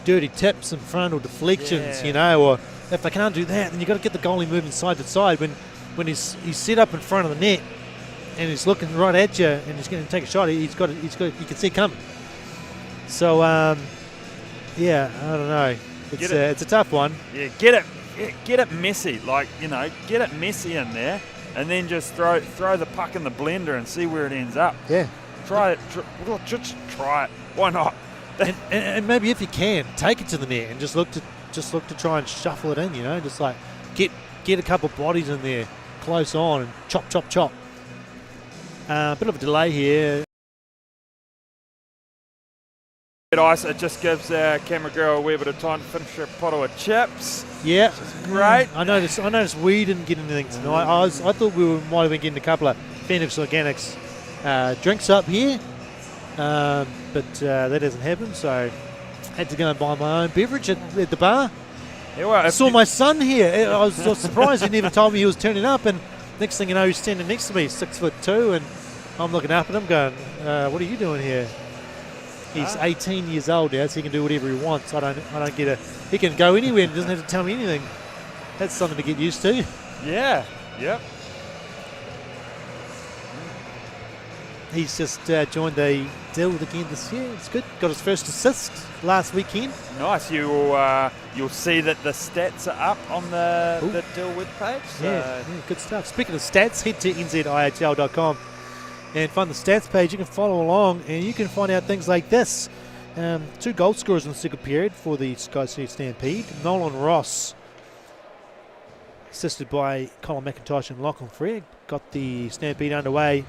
dirty tips in front or deflections, or if they can't do that, then you've got to get the goalie moving side to side when he's set up in front of the net and he's looking right at you and he's going to take a shot. You can see it coming. So I don't know. It's a tough one. Yeah, get it messy, get it messy in there, and then just throw the puck in the blender and see where it ends up. Yeah, try it. Just try it. Why not? and maybe if you can, take it to the net and just look to try and shuffle it in. Just like get a couple of bodies in there close on and chop. Bit of a delay here. Ice, it just gives our camera girl a wee bit of time to finish her pot of chips. Yeah, great. I noticed we didn't get anything tonight. I thought we might have been getting a couple of Phoenix Organics drinks up here, but that hasn't happened. So I had to go and buy my own beverage at the bar. Yeah, well, I saw my son here. I was surprised he never told me he was turning up, and next thing you know, he's standing next to me, 6'2", and I'm looking up at him going, what are you doing here? He's 18 years old now, so he can do whatever he wants. I don't get it. He can go anywhere and doesn't have to tell me anything. That's something to get used to. Yeah. Yep. He's just joined the deal again this year. It's good. Got his first assist last weekend. Nice. You'll see that the stats are up on the deal webpage. So. Yeah, good stuff. Speaking of stats, head to NZIHL.com. and find the stats page. You can follow along and you can find out things like this. 2 goal scorers in the second period for the SkyCity Stampede. Nolan Ross, assisted by Colin McIntosh and Lachlan Frere, got the Stampede underway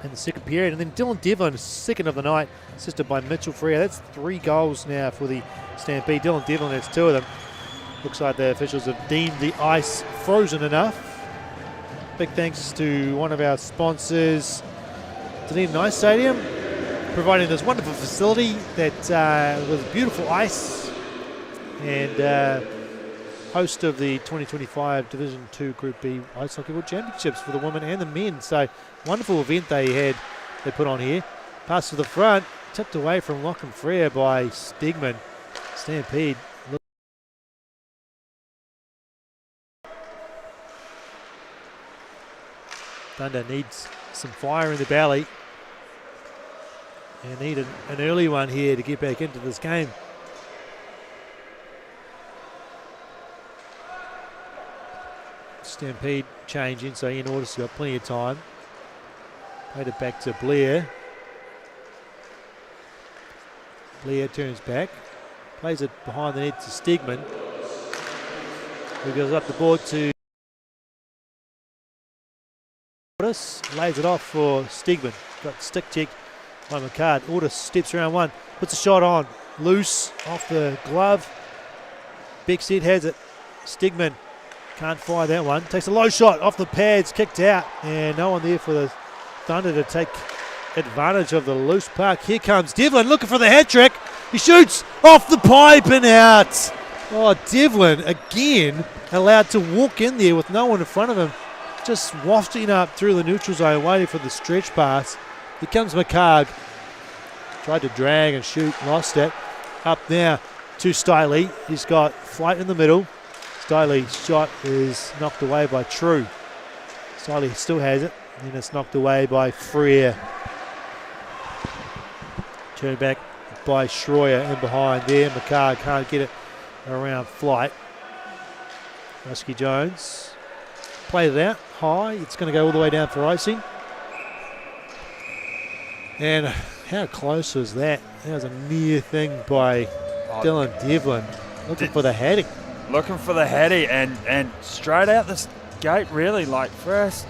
in the second period. And then Dylan Devlin, second of the night, assisted by Mitchell Frere. That's 3 goals now for the Stampede. Dylan Devlin has 2 of them. Looks like the officials have deemed the ice frozen enough. Big thanks to one of our sponsors, Dunedin Ice Stadium, providing this wonderful facility that with beautiful ice and host of the 2025 Division 2 Group B Ice Hockey World Championships for the women and the men. So wonderful event they put on here. Pass to the front, tipped away from Lachlan Frere by Stegman. Stampede. Thunder needs some fire in the belly and need an early one here to get back into this game. Stampede changing, so Ian Ortis got plenty of time. Played it back to Blair. Blair turns back, plays it behind the net to Stegman, who goes up the board to Ortis, lays it off for Stegman. Got stick check by McCard. Ortis steps around one, puts a shot on, loose off the glove. Beckstead has it. Stegman can't fire that one. Takes a low shot off the pads, kicked out, and no one there for the Thunder to take advantage of the loose puck. Here comes Devlin looking for the hat trick. He shoots off the pipe and out. Oh, Devlin again allowed to walk in there with no one in front of him. Just wafting up through the neutral zone, waiting for the stretch pass. Here comes McCarg. Tried to drag and shoot, lost it. Up now to Stiley. He's got flight in the middle. Stiley's shot is knocked away by True. Stiley still has it, and it's knocked away by Freer. Turned back by Schroyer in behind there. McCarg can't get it around flight. Rusky Jones played it out high. It's going to go all the way down for icing. And how close was that? That was a near thing by Dylan Devlin. Looking for the Hattie. Looking for the Hattie and straight out this gate, really, like first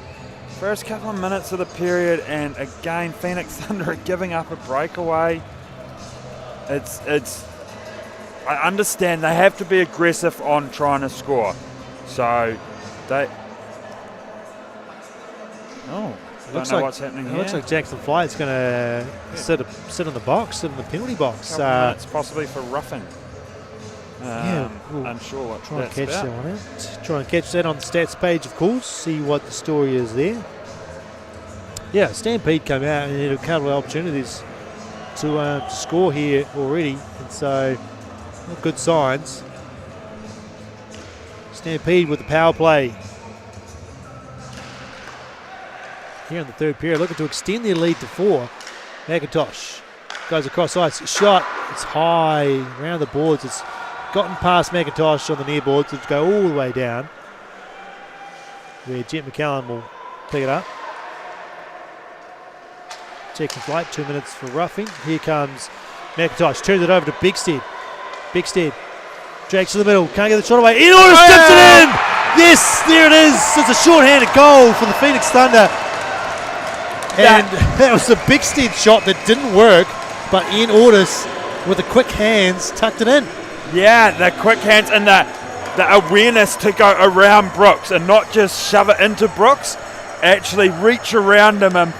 couple of minutes of the period, and again Phoenix Thunder are giving up a breakaway. It's I understand they have to be aggressive on trying to score. So they don't know what's happening here. It looks like Jackson Flight's going to sit in the box, sit in the penalty box. It's possibly for roughing. We'll unsure what try and that's catch about. that one out. Try and catch that on the stats page, of course. See what the story is there. Yeah, Stampede came out and had a couple of opportunities to score here already, and so good signs. Stampede with the power play here in the third period, looking to extend their lead to 4. McIntosh goes across ice, shot, it's high around the boards, it's gotten past McIntosh on the near boards, it's go all the way down where Jet McCallum will pick it up. Checking flight, 2 minutes for roughing. Here comes McIntosh, turns it over to Bigstead. Bigstead drags to the middle, can't get the shot away. Inorder steps it in! Yes, there it is. It's a short-handed goal for the Phoenix Thunder. And that was a Bigstead shot that didn't work, but Ian Ordis with the quick hands tucked it in. Yeah, the quick hands and the awareness to go around Brooks and not just shove it into Brooks, actually reach around him and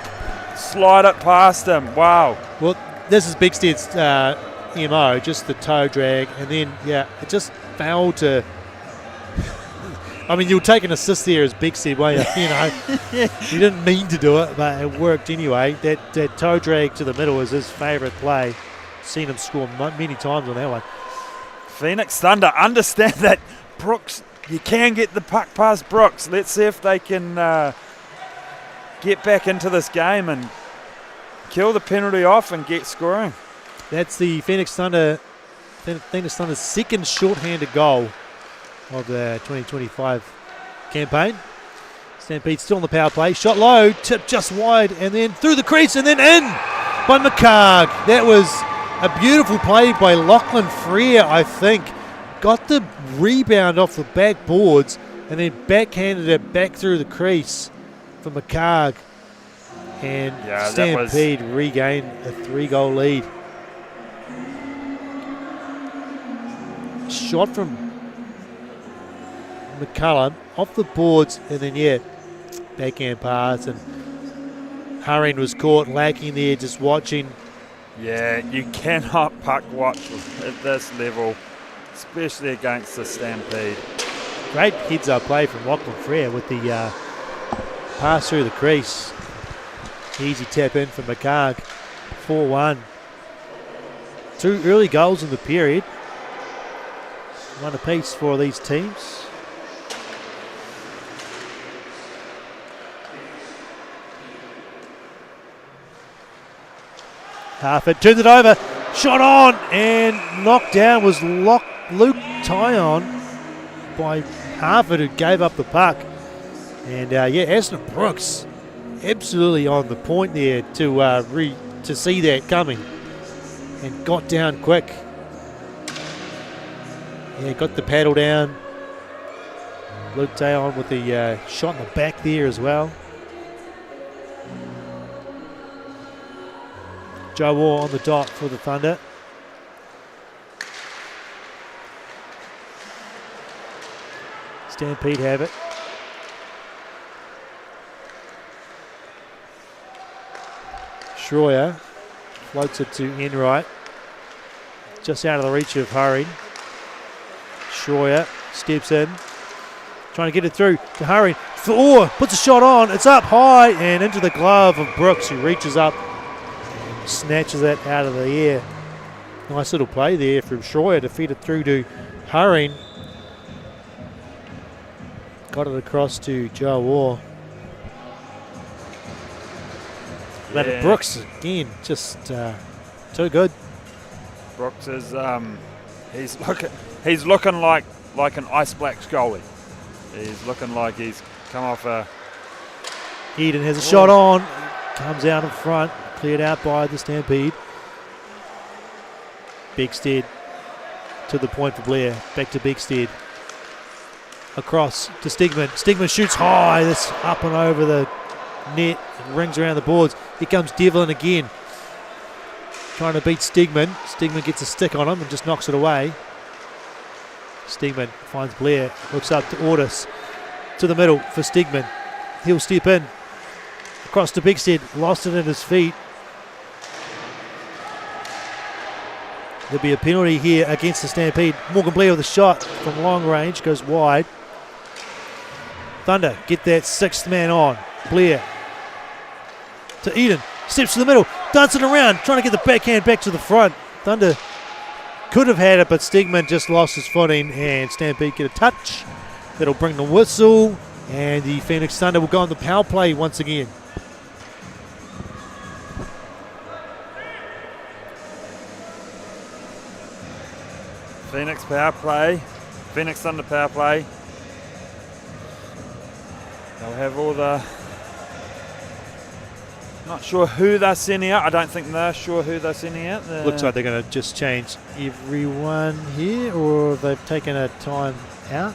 slide it past him. Wow. Well, this is Bigstead's MO, just the toe drag, and then, it just failed to... I mean, you'll take an assist there as Bigstead, won't you? You know, he didn't mean to do it, but it worked anyway. That toe drag to the middle is his favourite play. Seen him score many times on that one. Phoenix Thunder understand that Brooks, you can get the puck past Brooks. Let's see if they can get back into this game and kill the penalty off and get scoring. That's the Phoenix Thunder's second short-handed goal of the 2025 campaign. Stampede still on the power play. Shot low, tipped just wide, and then through the crease, and then in by McCarg. That was a beautiful play by Lachlan Freer, I think. Got the rebound off the back boards, and then backhanded it back through the crease for McCarg. And Stampede regained a 3-goal lead. Shot from McCullum off the boards, and then backhand pass, and Haring was caught lacking there, just watching. Yeah, you cannot puck watch at this level, especially against the Stampede. Great heads-up play from Lachlan Freer with the pass through the crease. Easy tap in for McCarg. 4-1. 2 early goals in the period. 1 apiece for these teams. Harford turns it over, shot on, and knocked down was Luke Tyon by Harford, who gave up the puck. And Aston Brooks absolutely on the point there to see that coming, and got down quick. Got the paddle down. Luke Tyon with the shot in the back there as well. Joe Waugh on the dot for the Thunder. Stampede have it. Schroyer floats it to Enright. Just out of the reach of Hurry. Schroyer steps in. Trying to get it through to Hurry. Puts a shot on. It's up high and into the glove of Brooks, who reaches up, snatches that out of the air. Nice little play there from Schroyer to feed it through to Hurry. Got it across to Joe Orr. But Brooks again, just too good. Brooks is he's looking like an Ice Blacks goalie. He's looking like he's come off a. Eden has a shot on, comes out in front, cleared out by the Stampede. Bigstead to the point for Blair, back to Bigstead. Across to Stigman. Stigman shoots high, this up and over the net, rings around the boards. Here comes Devlin again, trying to beat Stigman. Stigman gets a stick on him and just knocks it away. Stigman finds Blair, looks up to Ortis, to the middle for Stigman. He'll step in, across to Bigstead, lost it at his feet. There'll be a penalty here against the Stampede. Morgan Blair with a shot from long range, goes wide. Thunder get that sixth man on. Blair to Eden, steps to the middle, dancing around, trying to get the backhand back to the front. Thunder could have had it, but Stigman just lost his footing, and Stampede get a touch. That'll bring the whistle, and the Phoenix Thunder will go on the power play once again. Phoenix power play. Phoenix Thunder power play. They'll have all the. Not sure who they're sending out. I don't think they're sure who they're sending out. Looks like they're going to just change everyone here, or they've taken a time out.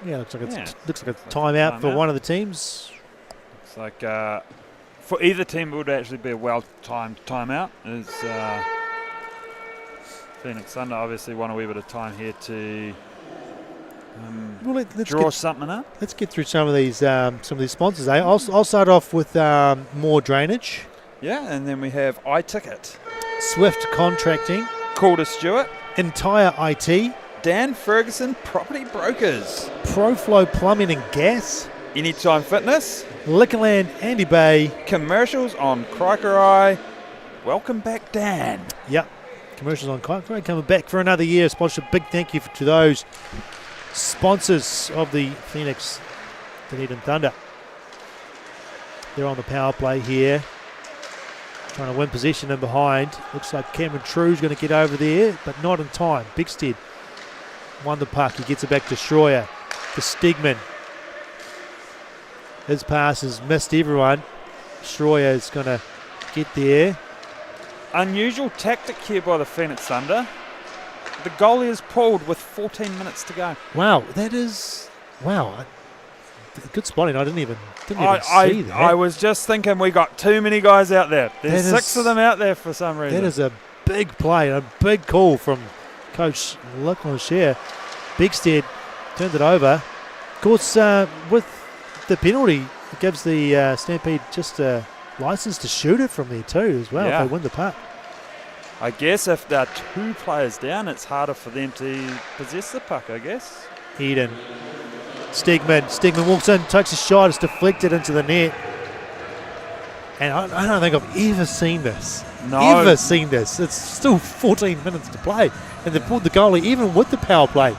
Yeah, looks like a timeout for one of the teams. Looks like for either team it would actually be a well-timed timeout. As Phoenix Thunder obviously want a wee bit of time here to let's draw something up. Let's get through some of these sponsors. I'll start off with More Drainage. Yeah, and then we have iTicket, Swift Contracting, Calder Stewart, Entire IT, Dan Ferguson Property Brokers, Proflow Plumbing and Gas, Anytime Fitness, Liquorland Andy Bay, Commercials on Crikerai. Welcome back, Dan. Yep, Commercials on Crikerai coming back for another year. Sponsorship. Big thank you to those sponsors of the Phoenix Dunedin Thunder. They're on the power play here, trying to win possession in behind. Looks like Cameron True's going to get over there, but not in time. Bigstead won the puck. He gets it back to Schroyer, to Stigman. His pass has missed everyone. Schroyer is going to get there. Unusual tactic here by the Phoenix Thunder. The goalie is pulled with 14 minutes to go. Wow, that is good spotting. I didn't even see that. I was just thinking we got too many guys out there. There's six of them out there for some reason. That is a big play, a big call from Coach Leclerc. Bigstead turned it over. Of course, with the penalty, it gives the Stampede just a license to shoot it from there too as well, if they win the puck. I guess if they're two players down, it's harder for them to possess the puck, I guess. Eden. Stigman walks in, takes a shot, it's deflected into the net. And I don't think I've ever seen this. No. Ever seen this. It's still 14 minutes to play. And they've pulled the goalie, even with the power play.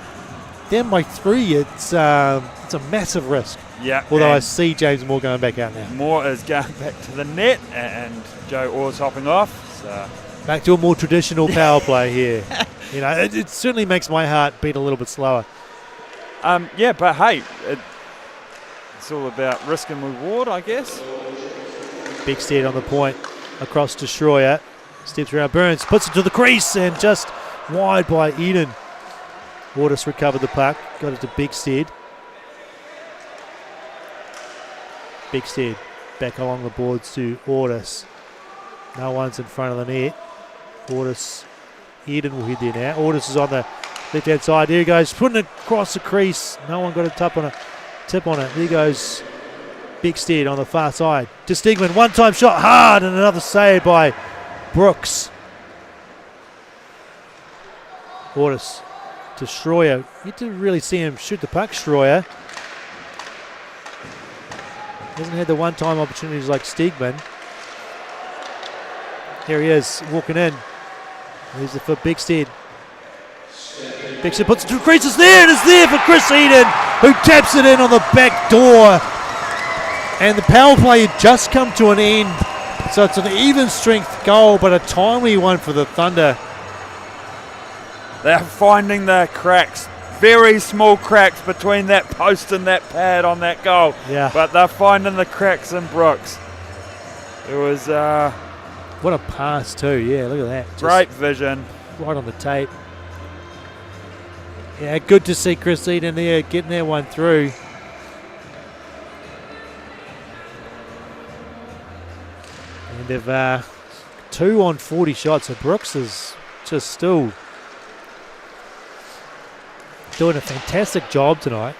Down by 3, it's a massive risk. Yeah. Although I see James Moore going back out now. Moore is going back to the net, and Joe Orr's hopping off. So. Back to a more traditional power play here. You know, it certainly makes my heart beat a little bit slower. But hey, it's all about risk and reward, I guess. Bigstead on the point, across to Schroyer, steps around Burns, puts it to the crease, and just wide by Eden. Ortis recovered the puck, got it to Bigstead. Bigstead back along the boards to Ortis. No one's in front of the net. Ortis, Eden will head there now. Ortis is on the left-hand side. There he goes, putting it across the crease. No one got a tip on it. There goes Big stead on the far side. To Stigman, one-time shot, hard, and another save by Brooks. Ortis to Schroyer. You didn't really see him shoot the puck, Schroyer. Hasn't had the one-time opportunities like Stigman. Here he is, walking in. Here's it for Bigstead. Bigstead puts it through creases there, and it's there for Chris Eden, who taps it in on the back door. And the power play had just come to an end. So it's an even strength goal, but a timely one for the Thunder. They're finding the cracks, very small cracks between that post and that pad on that goal. Yeah. But they're finding the cracks in Brooks. It was What a pass too, yeah, look at that. Just great vision. right on the tape. Yeah, good to see Chris Eden there getting that one through. And they've 2 on 40 shots, so Brooks is just still doing a fantastic job tonight.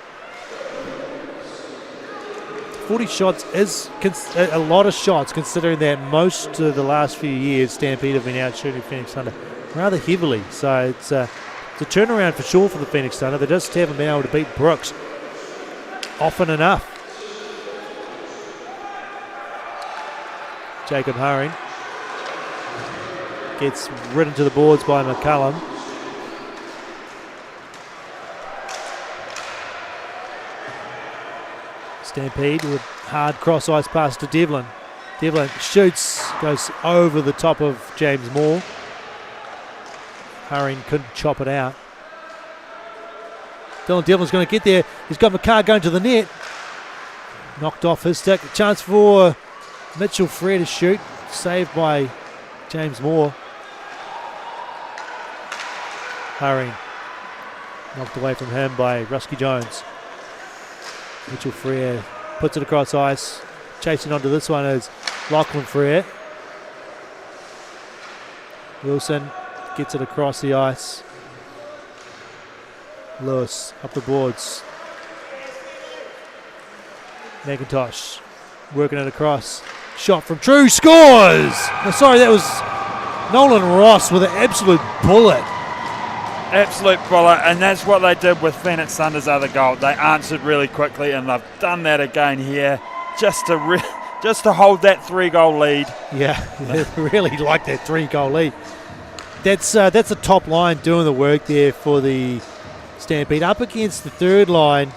40 shots is a lot of shots, considering that most of the last few years Stampede have been out shooting Phoenix Thunder rather heavily. So it's a turnaround for sure for the Phoenix Thunder. They just haven't been able to beat Brooks often enough. Jacob Haring gets ridden to the boards by McCullum. Stampede with hard cross ice pass to Devlin. Devlin shoots, goes over the top of James Moore. Haring couldn't chop it out. Dylan Devlin's going to get there. He's got McCarr going to the net. Knocked off his stick. Chance for Mitchell Frere to shoot. Saved by James Moore. Haring knocked away from him by Rusky Jones. Mitchell Frere puts it across ice. Chasing onto this one is Lachlan Frere. Wilson gets it across the ice. Lewis up the boards. McIntosh working it across. Shot from True, scores! No, sorry, that was Nolan Ross with an absolute bullet. Absolute bullet, and that's what they did with Phoenix Thunder's other goal. They answered really quickly, and they've done that again here just to hold that 3-goal lead. Yeah, they really like that 3-goal lead. That's the top line doing the work there for the Stampede. Up against the third line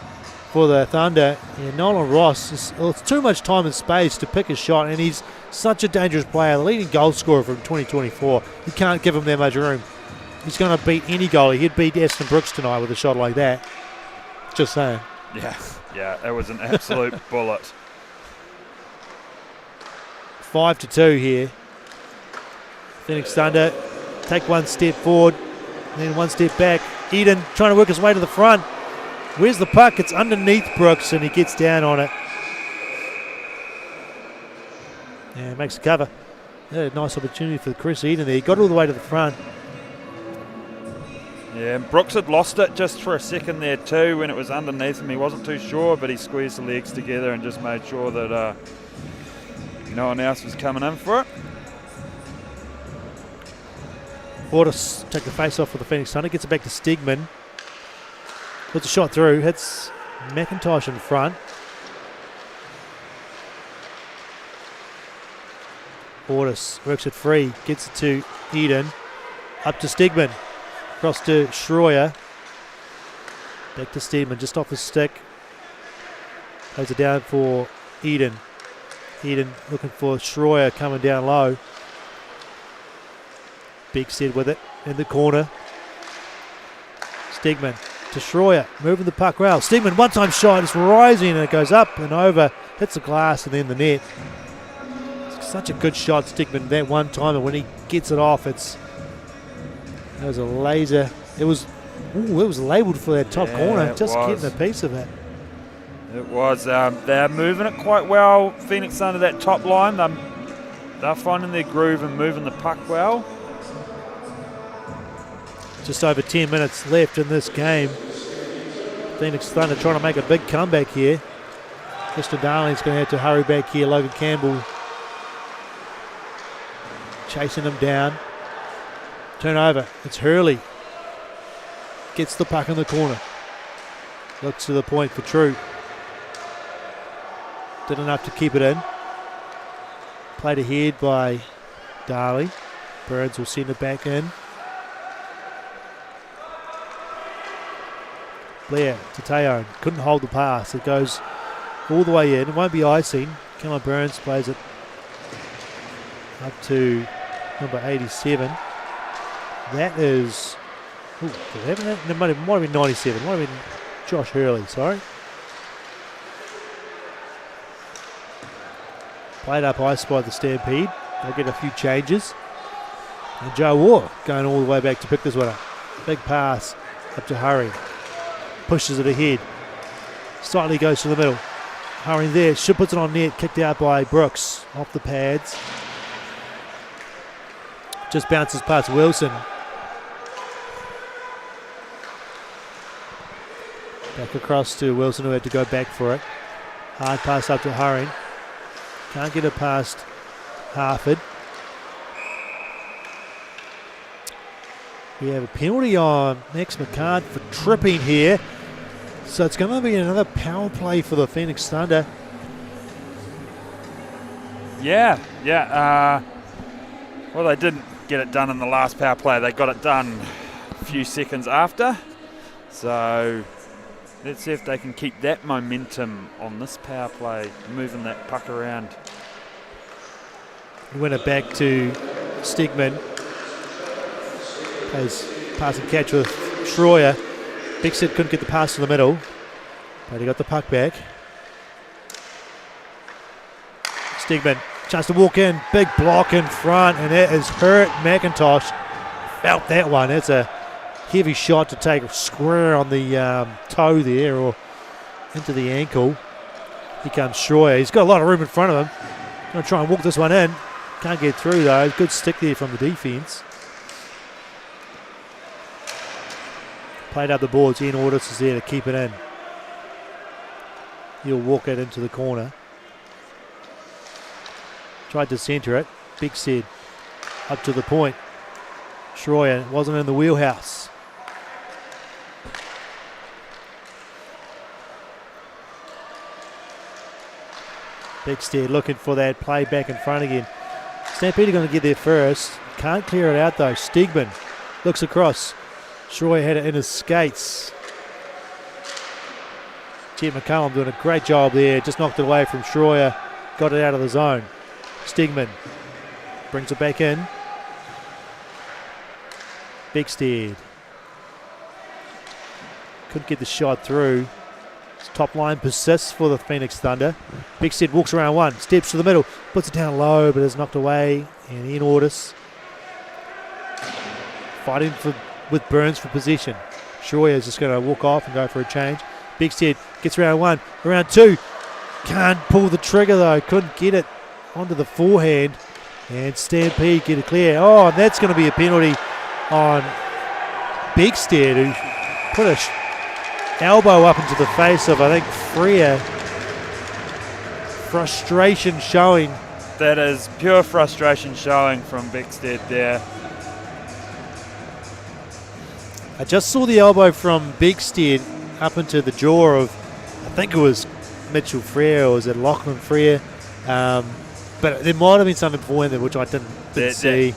for the Thunder, and Nolan Ross, it's too much time and space to pick a shot, and he's such a dangerous player, the leading goal scorer from 2024. You can't give him that much room. He's going to beat any goalie. He'd beat Aston Brooks tonight with a shot like that. Just saying. Yeah, it was an absolute bullet. 5-2 here. Phoenix Thunder take one step forward, then one step back. Eden trying to work his way to the front. Where's the puck? It's underneath Brooks, and he gets down on it. Yeah, makes the cover. Yeah, nice opportunity for Chris Eden there. He got all the way to the front. Yeah, and Brooks had lost it just for a second there too when it was underneath him. He wasn't too sure, but he squeezed the legs together and just made sure that no one else was coming in for it. Ortis take the face off for the Phoenix Thunder, gets it back to Stigman. Puts a shot through, hits McIntosh in front. Ortis works it free, gets it to Eden. Up to Stigman. Across to Schroyer. Back to Stigman, just off his stick. Plays it down for Eden. Eden looking for Schroyer coming down low. Bigstead with it in the corner. Stigman to Schroyer, moving the puck well. Stigman, one-time shot, it's rising and it goes up and over, hits the glass and then the net. It's such a good shot, Stigman, that one time, and when he gets it off, it was a laser. It was labelled for that top corner, just getting a piece of it. It was. They're moving it quite well. Phoenix under that top line. They're finding their groove and moving the puck well. Just over 10 minutes left in this game. Phoenix Thunder trying to make a big comeback here. Mr. Darling's going to have to hurry back here. Logan Campbell chasing him down. Turnover. It's Hurley. Gets the puck in the corner. Looks to the point for True. Did enough to keep it in. Played ahead by Darley. Burns will send it back in. Blair to Teo. Couldn't hold the pass. It goes all the way in. It won't be icing. Cameron Burns plays it up to number 87. That is... Ooh, did it happen? It might have been 97. It might have been Josh Hurley, sorry. Played up ice by the Stampede. They'll get a few changes. And Joe Waugh going all the way back to pick this one up. Big pass up to Hurry. Pushes it ahead. Slightly goes to the middle. Hurry there. Should puts it on net. Kicked out by Brooks. Off the pads. Just bounces past Wilson. Back across to Wilson, who had to go back for it. Hard pass up to Hurry. Can't get it past Harford. We have a penalty on Max McCann for tripping here. So it's going to be another power play for the Phoenix Thunder. Yeah. Well, they didn't get it done in the last power play. They got it done a few seconds after. So let's see if they can keep that momentum on this power play, moving that puck around. Win it back to Stegman. Plays pass and catch with Schroyer. Bixett couldn't get the pass to the middle, but he got the puck back. Stegman, chance to walk in, big block in front, and that has hurt McIntosh. Felt that one. That's a heavy shot to take square on the toe there, or into the ankle. Here comes Schroyer. He's got a lot of room in front of him. Going to try and walk this one in. Can't get through though. Good stick there from the defense. Played up the boards. Ian Ordis is there to keep it in. He'll walk it into the corner. Tried to centre it. Big said up to the point. Schroyer wasn't in the wheelhouse. Bigstead looking for that play back in front again. Stampede are going to get there first. Can't clear it out though. Stegman looks across. Schroyer had it in his skates. Jet McCullum doing a great job there. Just knocked it away from Schroyer. Got it out of the zone. Stegman brings it back in. Bigstead couldn't get the shot through. Top line persists for the Phoenix Thunder. Bigstead walks around one, steps to the middle, puts it down low, but is knocked away. And Ian Ordis fighting with Burns for possession. Schroyer is just going to walk off and go for a change. Bigstead gets around one, around two. Can't pull the trigger though. Couldn't get it onto the forehand. And Stampede get it clear. Oh, and that's going to be a penalty on Bigstead, who put a elbow up into the face of, I think, Freer. Frustration showing. That is pure frustration showing from Bigstead there. I just saw the elbow from Bigstead up into the jaw of, I think it was Mitchell Freer, or was it Lachlan Freer? But there might have been something before there which I didn't see.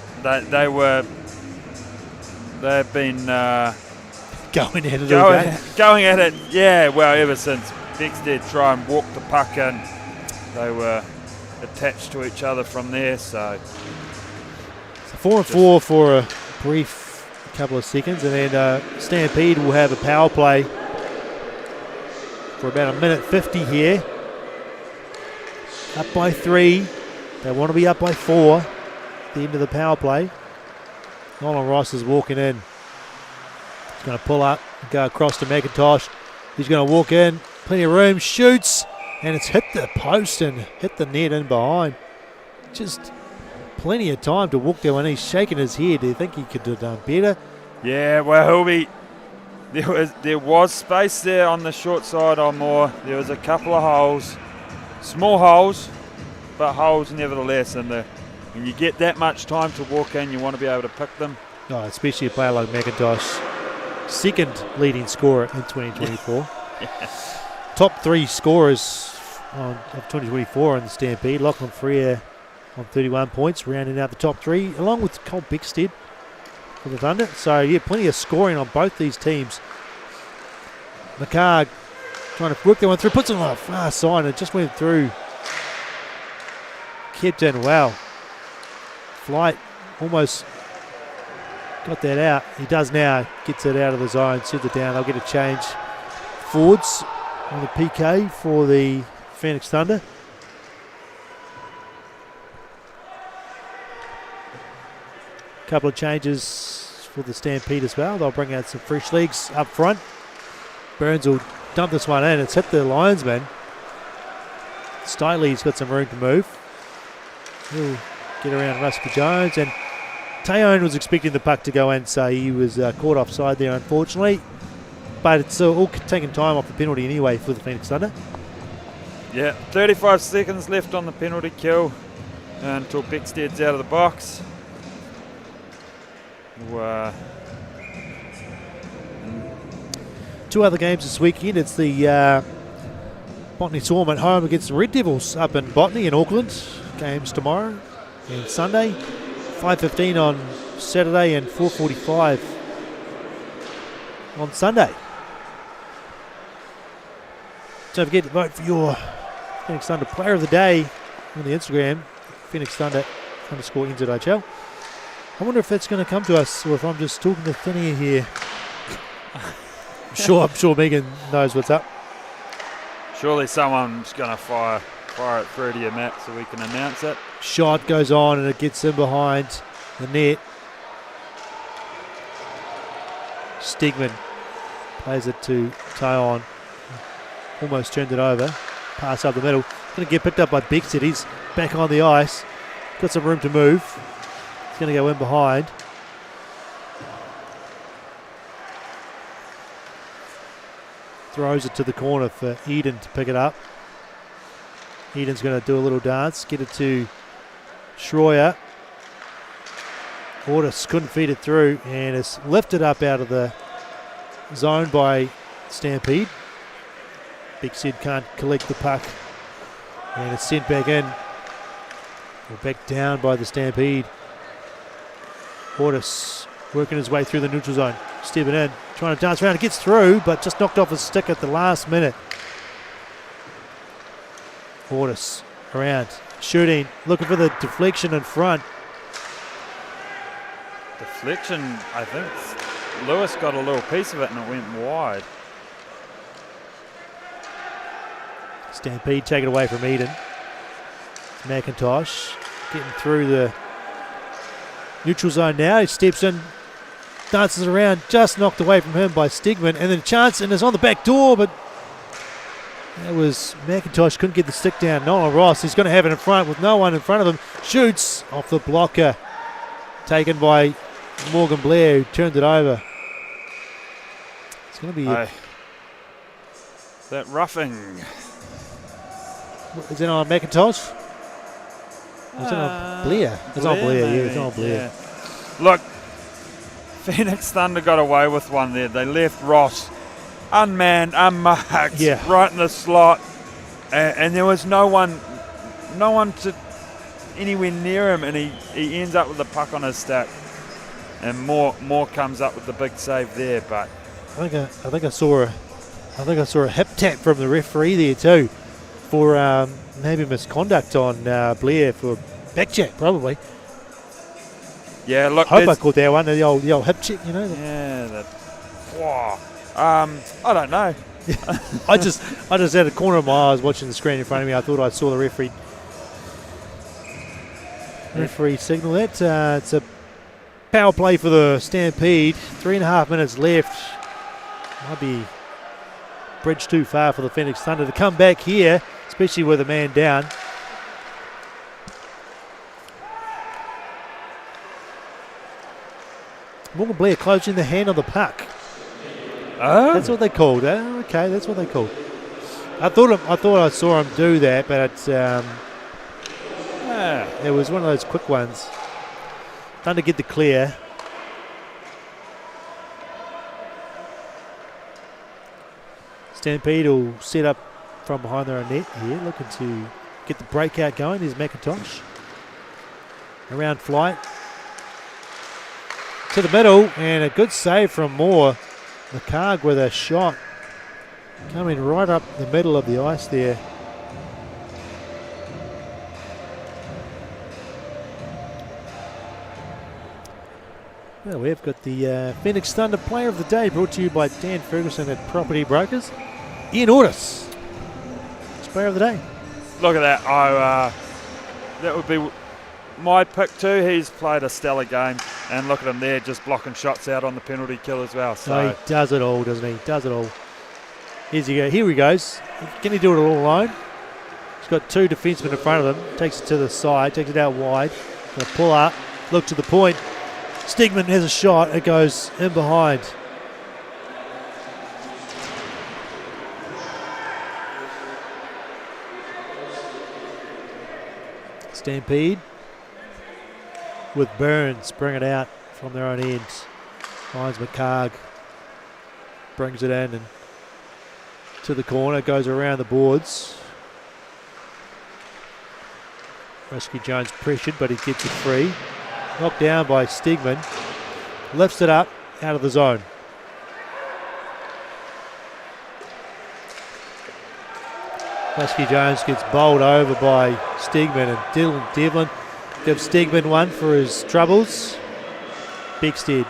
They've been going at it. Going at it, yeah, well, ever since Bigstead tried and walked the puck in, they were attached to each other from there. So 4-4 for a brief couple of seconds, and then Stampede will have a power play for about 1:50 here. Up by 3. They want to be up by 4 at the end of the power play. Nolan Ross is walking in. He's going to pull up and go across to McIntosh. He's going to walk in. Plenty of room. Shoots. And it's hit the post and hit the net in behind. Just plenty of time to walk there when he's shaking his head. Do you think he could have done better? Yeah, well, there was space there on the short side on Moore. There was a couple of holes. Small holes, but holes nevertheless. And when you get that much time to walk in, you want to be able to pick them. Oh, especially a player like McIntosh, second leading scorer in 2024. Yeah. Top 3 scorers of 2024 on the Stampede. Lachlan Freer on 31 points, rounding out the top 3, along with Cole Bickstead for the Thunder. So, yeah, plenty of scoring on both these teams. McCarg trying to work that one through, puts it on the far side, and it just went through. Kept in well. Flight almost got that out. He does now, gets it out of the zone, sends it down. They'll get a change forwards on the PK for the Phoenix Thunder. Couple of changes for the Stampede as well. They'll bring out some fresh legs up front. Burns will dump this one in. It's hit the linesman. Stiley's got some room to move. He'll get around Rusker Jones, and Teone was expecting the puck to go in, so he was caught offside there, unfortunately. But it's all taking time off the penalty anyway for the Phoenix Thunder. Yeah, 35 seconds left on the penalty kill until Bickstead's out of the box. Two other games this weekend. It's the Botany Storm at home against the Red Devils up in Botany in Auckland. Games tomorrow and Sunday. 5:15 on Saturday and 4:45 on Sunday. Don't forget to vote for your Phoenix Thunder Player of the Day on the Instagram, Phoenix Thunder _ NZIHL. I wonder if that's going to come to us, or if I'm just talking to thin air here. I'm sure Megan knows what's up. Surely someone's going to fire it through to you, Matt, so we can announce it. Shot goes on and it gets in behind the net. Stegman plays it to Teone. Almost turned it over. Pass up the middle. Going to get picked up by Bickstead. He's back on the ice. Got some room to move. He's going to go in behind. Throws it to the corner for Eden to pick it up. Eden's going to do a little dance. Get it to Schroyer. Ortis couldn't feed it through, and it's lifted up out of the zone by Stampede. Big Sid can't collect the puck, and it's sent back in. Or back down by the Stampede. Ortis working his way through the neutral zone. Stepping in, trying to dance around. It gets through, but just knocked off his stick at the last minute. Ortis around, shooting, looking for the deflection in front. Deflection, I think Lewis got a little piece of it and it went wide. Stampede take it away from Eden. McIntosh getting through the neutral zone now. He steps in, dances around, just knocked away from him by Stegman, and then a chance, and it's on the back door, but that was McIntosh, couldn't get the stick down. Nolan Ross, he's going to have it in front with no one in front of him. Shoots off the blocker, taken by Morgan Blair, who turned it over. It's going to be... that roughing. Is it on McIntosh? Is it on Blair? It's on Blair, maybe. yeah, it's on Blair. Yeah. Look, Phoenix Thunder got away with one there. They left Ross unmanned, unmarked, right in the slot, and there was no one to anywhere near him, and he ends up with the puck on his stack, and more comes up with the big save there. But I think I saw a hip tap from the referee there too, for maybe misconduct on Blair for back check probably. Yeah, look, I hope I caught that one, the old hip check, you know. Yeah, I don't know. I just had a corner of my eyes watching the screen in front of me. I thought I saw the referee signal that. It's a power play for the Stampede. 3.5 minutes left. Might be bridge too far for the Phoenix Thunder to come back here, especially with a man down. Morgan Blair closing the hand on the puck. Oh. That's what they called. Okay, that's what they called. I thought I saw him do that, but it's it was one of those quick ones. Trying to get the clear. Stampede will set up from behind their own net here, looking to get the breakout going. Here's McIntosh. Around flight. To the middle, and a good save from Moore. McCarg with a shot. Coming right up the middle of the ice there. Well, we've got the Phoenix Thunder Player of the Day brought to you by Dan Ferguson at Property Brokers. Ian Ortis, Player of the Day. Look at that. That would be my pick too. He's played a stellar game, and look at him there, just blocking shots out on the penalty kill as well. So he does it all, doesn't he? Does it all. Here he goes. Can he do it all alone? He's got two defensemen in front of him. Takes it to the side, takes it out wide. Gonna pull up, look to the point. Stigman has a shot. It goes in behind. Stampede with Burns bring it out from their own end. Finds McCarg. Brings it in and to the corner. Goes around the boards. Rescue Jones pressured, but he gets it free. Knocked down by Stigman. Lifts it up out of the zone. Rescue Jones gets bowled over by Stigman, and Dylan Devlin gives Stigman one for his troubles. Beckstead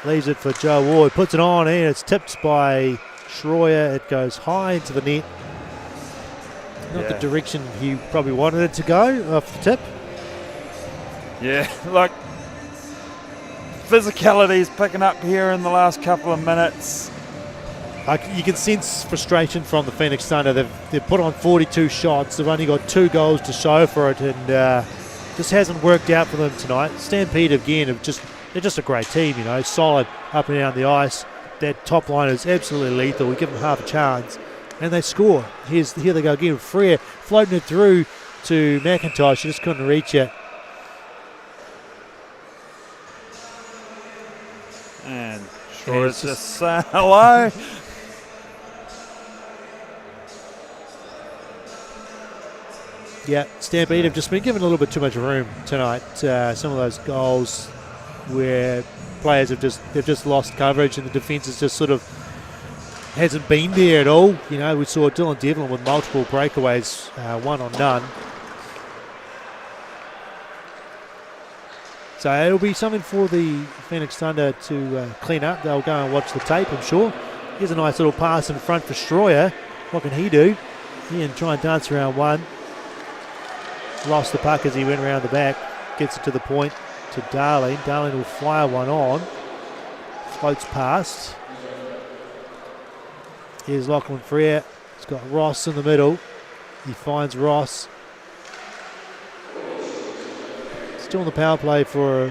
leaves it for Joe Ward. Puts it on, and it's tipped by Schroyer. It goes high into the net. Not the direction he probably wanted it to go off the tip. yeah, like physicality is picking up here in the last couple of minutes. You can sense frustration from the Phoenix Thunder. They've put on 42 shots. They've only got 2 goals to show for it, and just hasn't worked out for them tonight. Stampede again, they're just a great team, you know, solid up and down the ice. That top line is absolutely lethal. We give them half a chance, and they score. Here they go again. Frere floating it through to McIntosh. He just couldn't reach it. And Schroyer's just saying hello. Yeah, Stampede have just been given a little bit too much room tonight. Some of those goals where players have just lost coverage, and the defence has just sort of hasn't been there at all. You know, we saw Dylan Devlin with multiple breakaways, 1 on none. So it'll be something for the Phoenix Thunder to clean up. They'll go and watch the tape, I'm sure. Here's a nice little pass in front for Schroyer. What can he do? He can try and dance around one. Lost the puck as he went around the back. Gets it to the point to Darling. Darling will fire one on. Floats past. Here's Lachlan Frere. He's got Ross in the middle. He finds Ross. Still in the power play for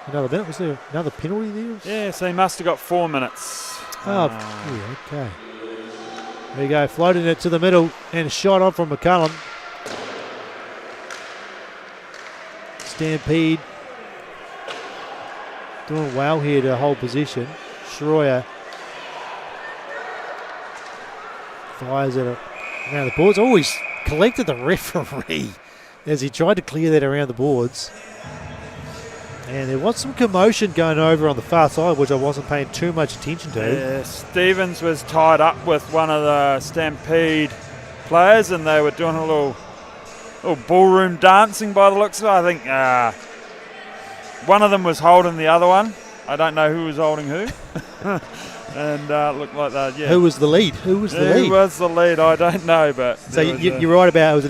another minute. Was there another penalty there? Yeah, so he must have got 4 minutes. Oh, yeah, okay. There you go. Floating it to the middle and a shot on from McCullum. Stampede doing well here to hold position. Schroyer fires it around the boards. Always collected the referee as he tried to clear that around the boards. And there was some commotion going over on the far side, which I wasn't paying too much attention to. Yeah, Stevens was tied up with one of the Stampede players, and they were doing a little ballroom dancing by the looks of it. I think one of them was holding the other one. I don't know who was holding who. And looked like that. Yeah. Who was the lead? Who was the lead? I don't know, but so you're right about it was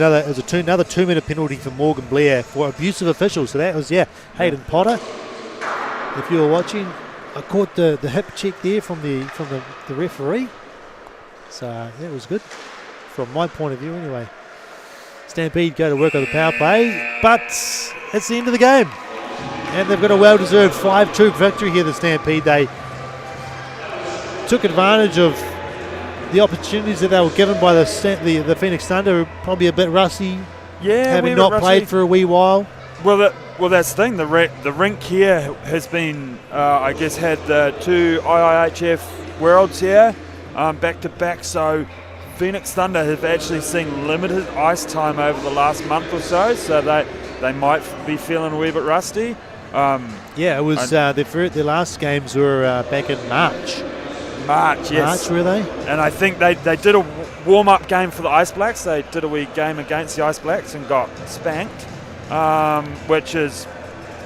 another 2-minute penalty for Morgan Blair for abusive officials. So that was Hayden Potter. If you were watching, I caught the hip check there from the referee. So that was good from my point of view anyway. Stampede go to work on the power play, but it's the end of the game, and they've got a well-deserved 5-2 victory here. The Stampede, they took advantage of the opportunities that they were given by the Phoenix Thunder are probably a bit rusty, having not played for a wee while. Well, that's the thing. The rink here has been, I guess, had the 2 IIHF Worlds here back to back. So Phoenix Thunder have actually seen limited ice time over the last month or so. So they might be feeling a wee bit rusty. It was their last games were back in March. Yes. March, were they? And I think they did a warm-up game for the Ice Blacks. They did a wee game against the Ice Blacks and got spanked, which is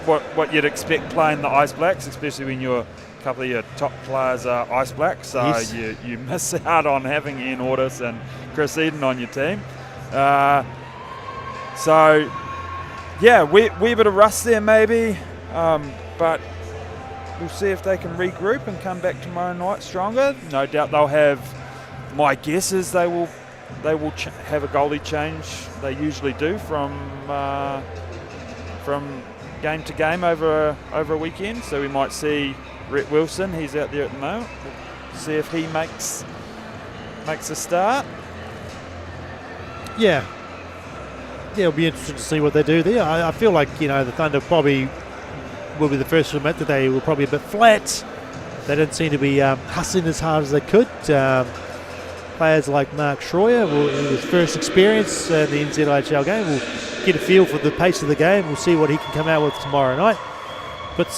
what you'd expect playing the Ice Blacks, especially when a couple of your top players are Ice Blacks. So yes. you miss out on having Ian Ortis and Chris Eden on your team. Wee bit of rust there maybe, but we'll see if they can regroup and come back tomorrow night stronger. No doubt they'll have. My guess is they will have a goalie change. They usually do from game to game over a weekend. So we might see Rhett Wilson. He's out there at the moment. We'll see if he makes a start. Yeah, it'll be interesting to see what they do there. I feel like the Thunder probably will be the first to admit that they were probably a bit flat. They didn't seem to be hustling as hard as they could. Players like Mark Schroyer, in his first experience in the NZIHL game, will get a feel for the pace of the game. We'll see what he can come out with tomorrow night. But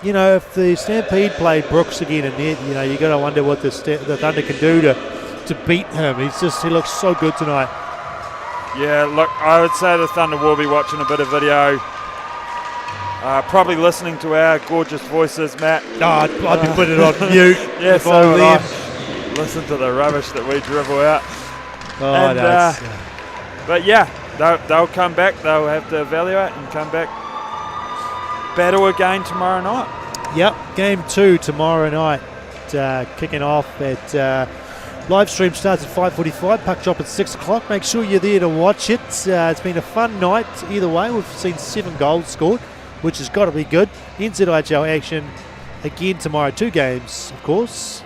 if the Stampede played Brooks again in net, you got to wonder what the Thunder can do to beat him. He looks so good tonight. Yeah, look, I would say the Thunder will be watching a bit of video. Probably listening to our gorgeous voices, Matt. I'd be putting it on mute. Yes, if I were them. Listen to the rubbish that we dribble out. But yeah, they'll come back. They'll have to evaluate and come back. Battle again tomorrow night. Yep, game 2 tomorrow night. Kicking off at live stream starts at 5:45. Puck drop at 6 o'clock. Make sure you're there to watch it. It's been a fun night either way. We've seen 7 goals scored, which has got to be good. NZIHL action again tomorrow. 2 games, of course.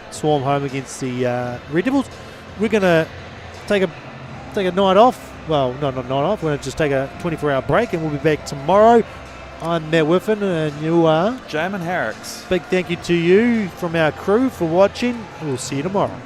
Swarm home against the Red Devils. We're going to take a night off. Well, not night off. We're going to just take a 24-hour break, and we'll be back tomorrow. I'm Matt Whiffen, and you are Jamin Harricks. Big thank you to you from our crew for watching. We'll see you tomorrow.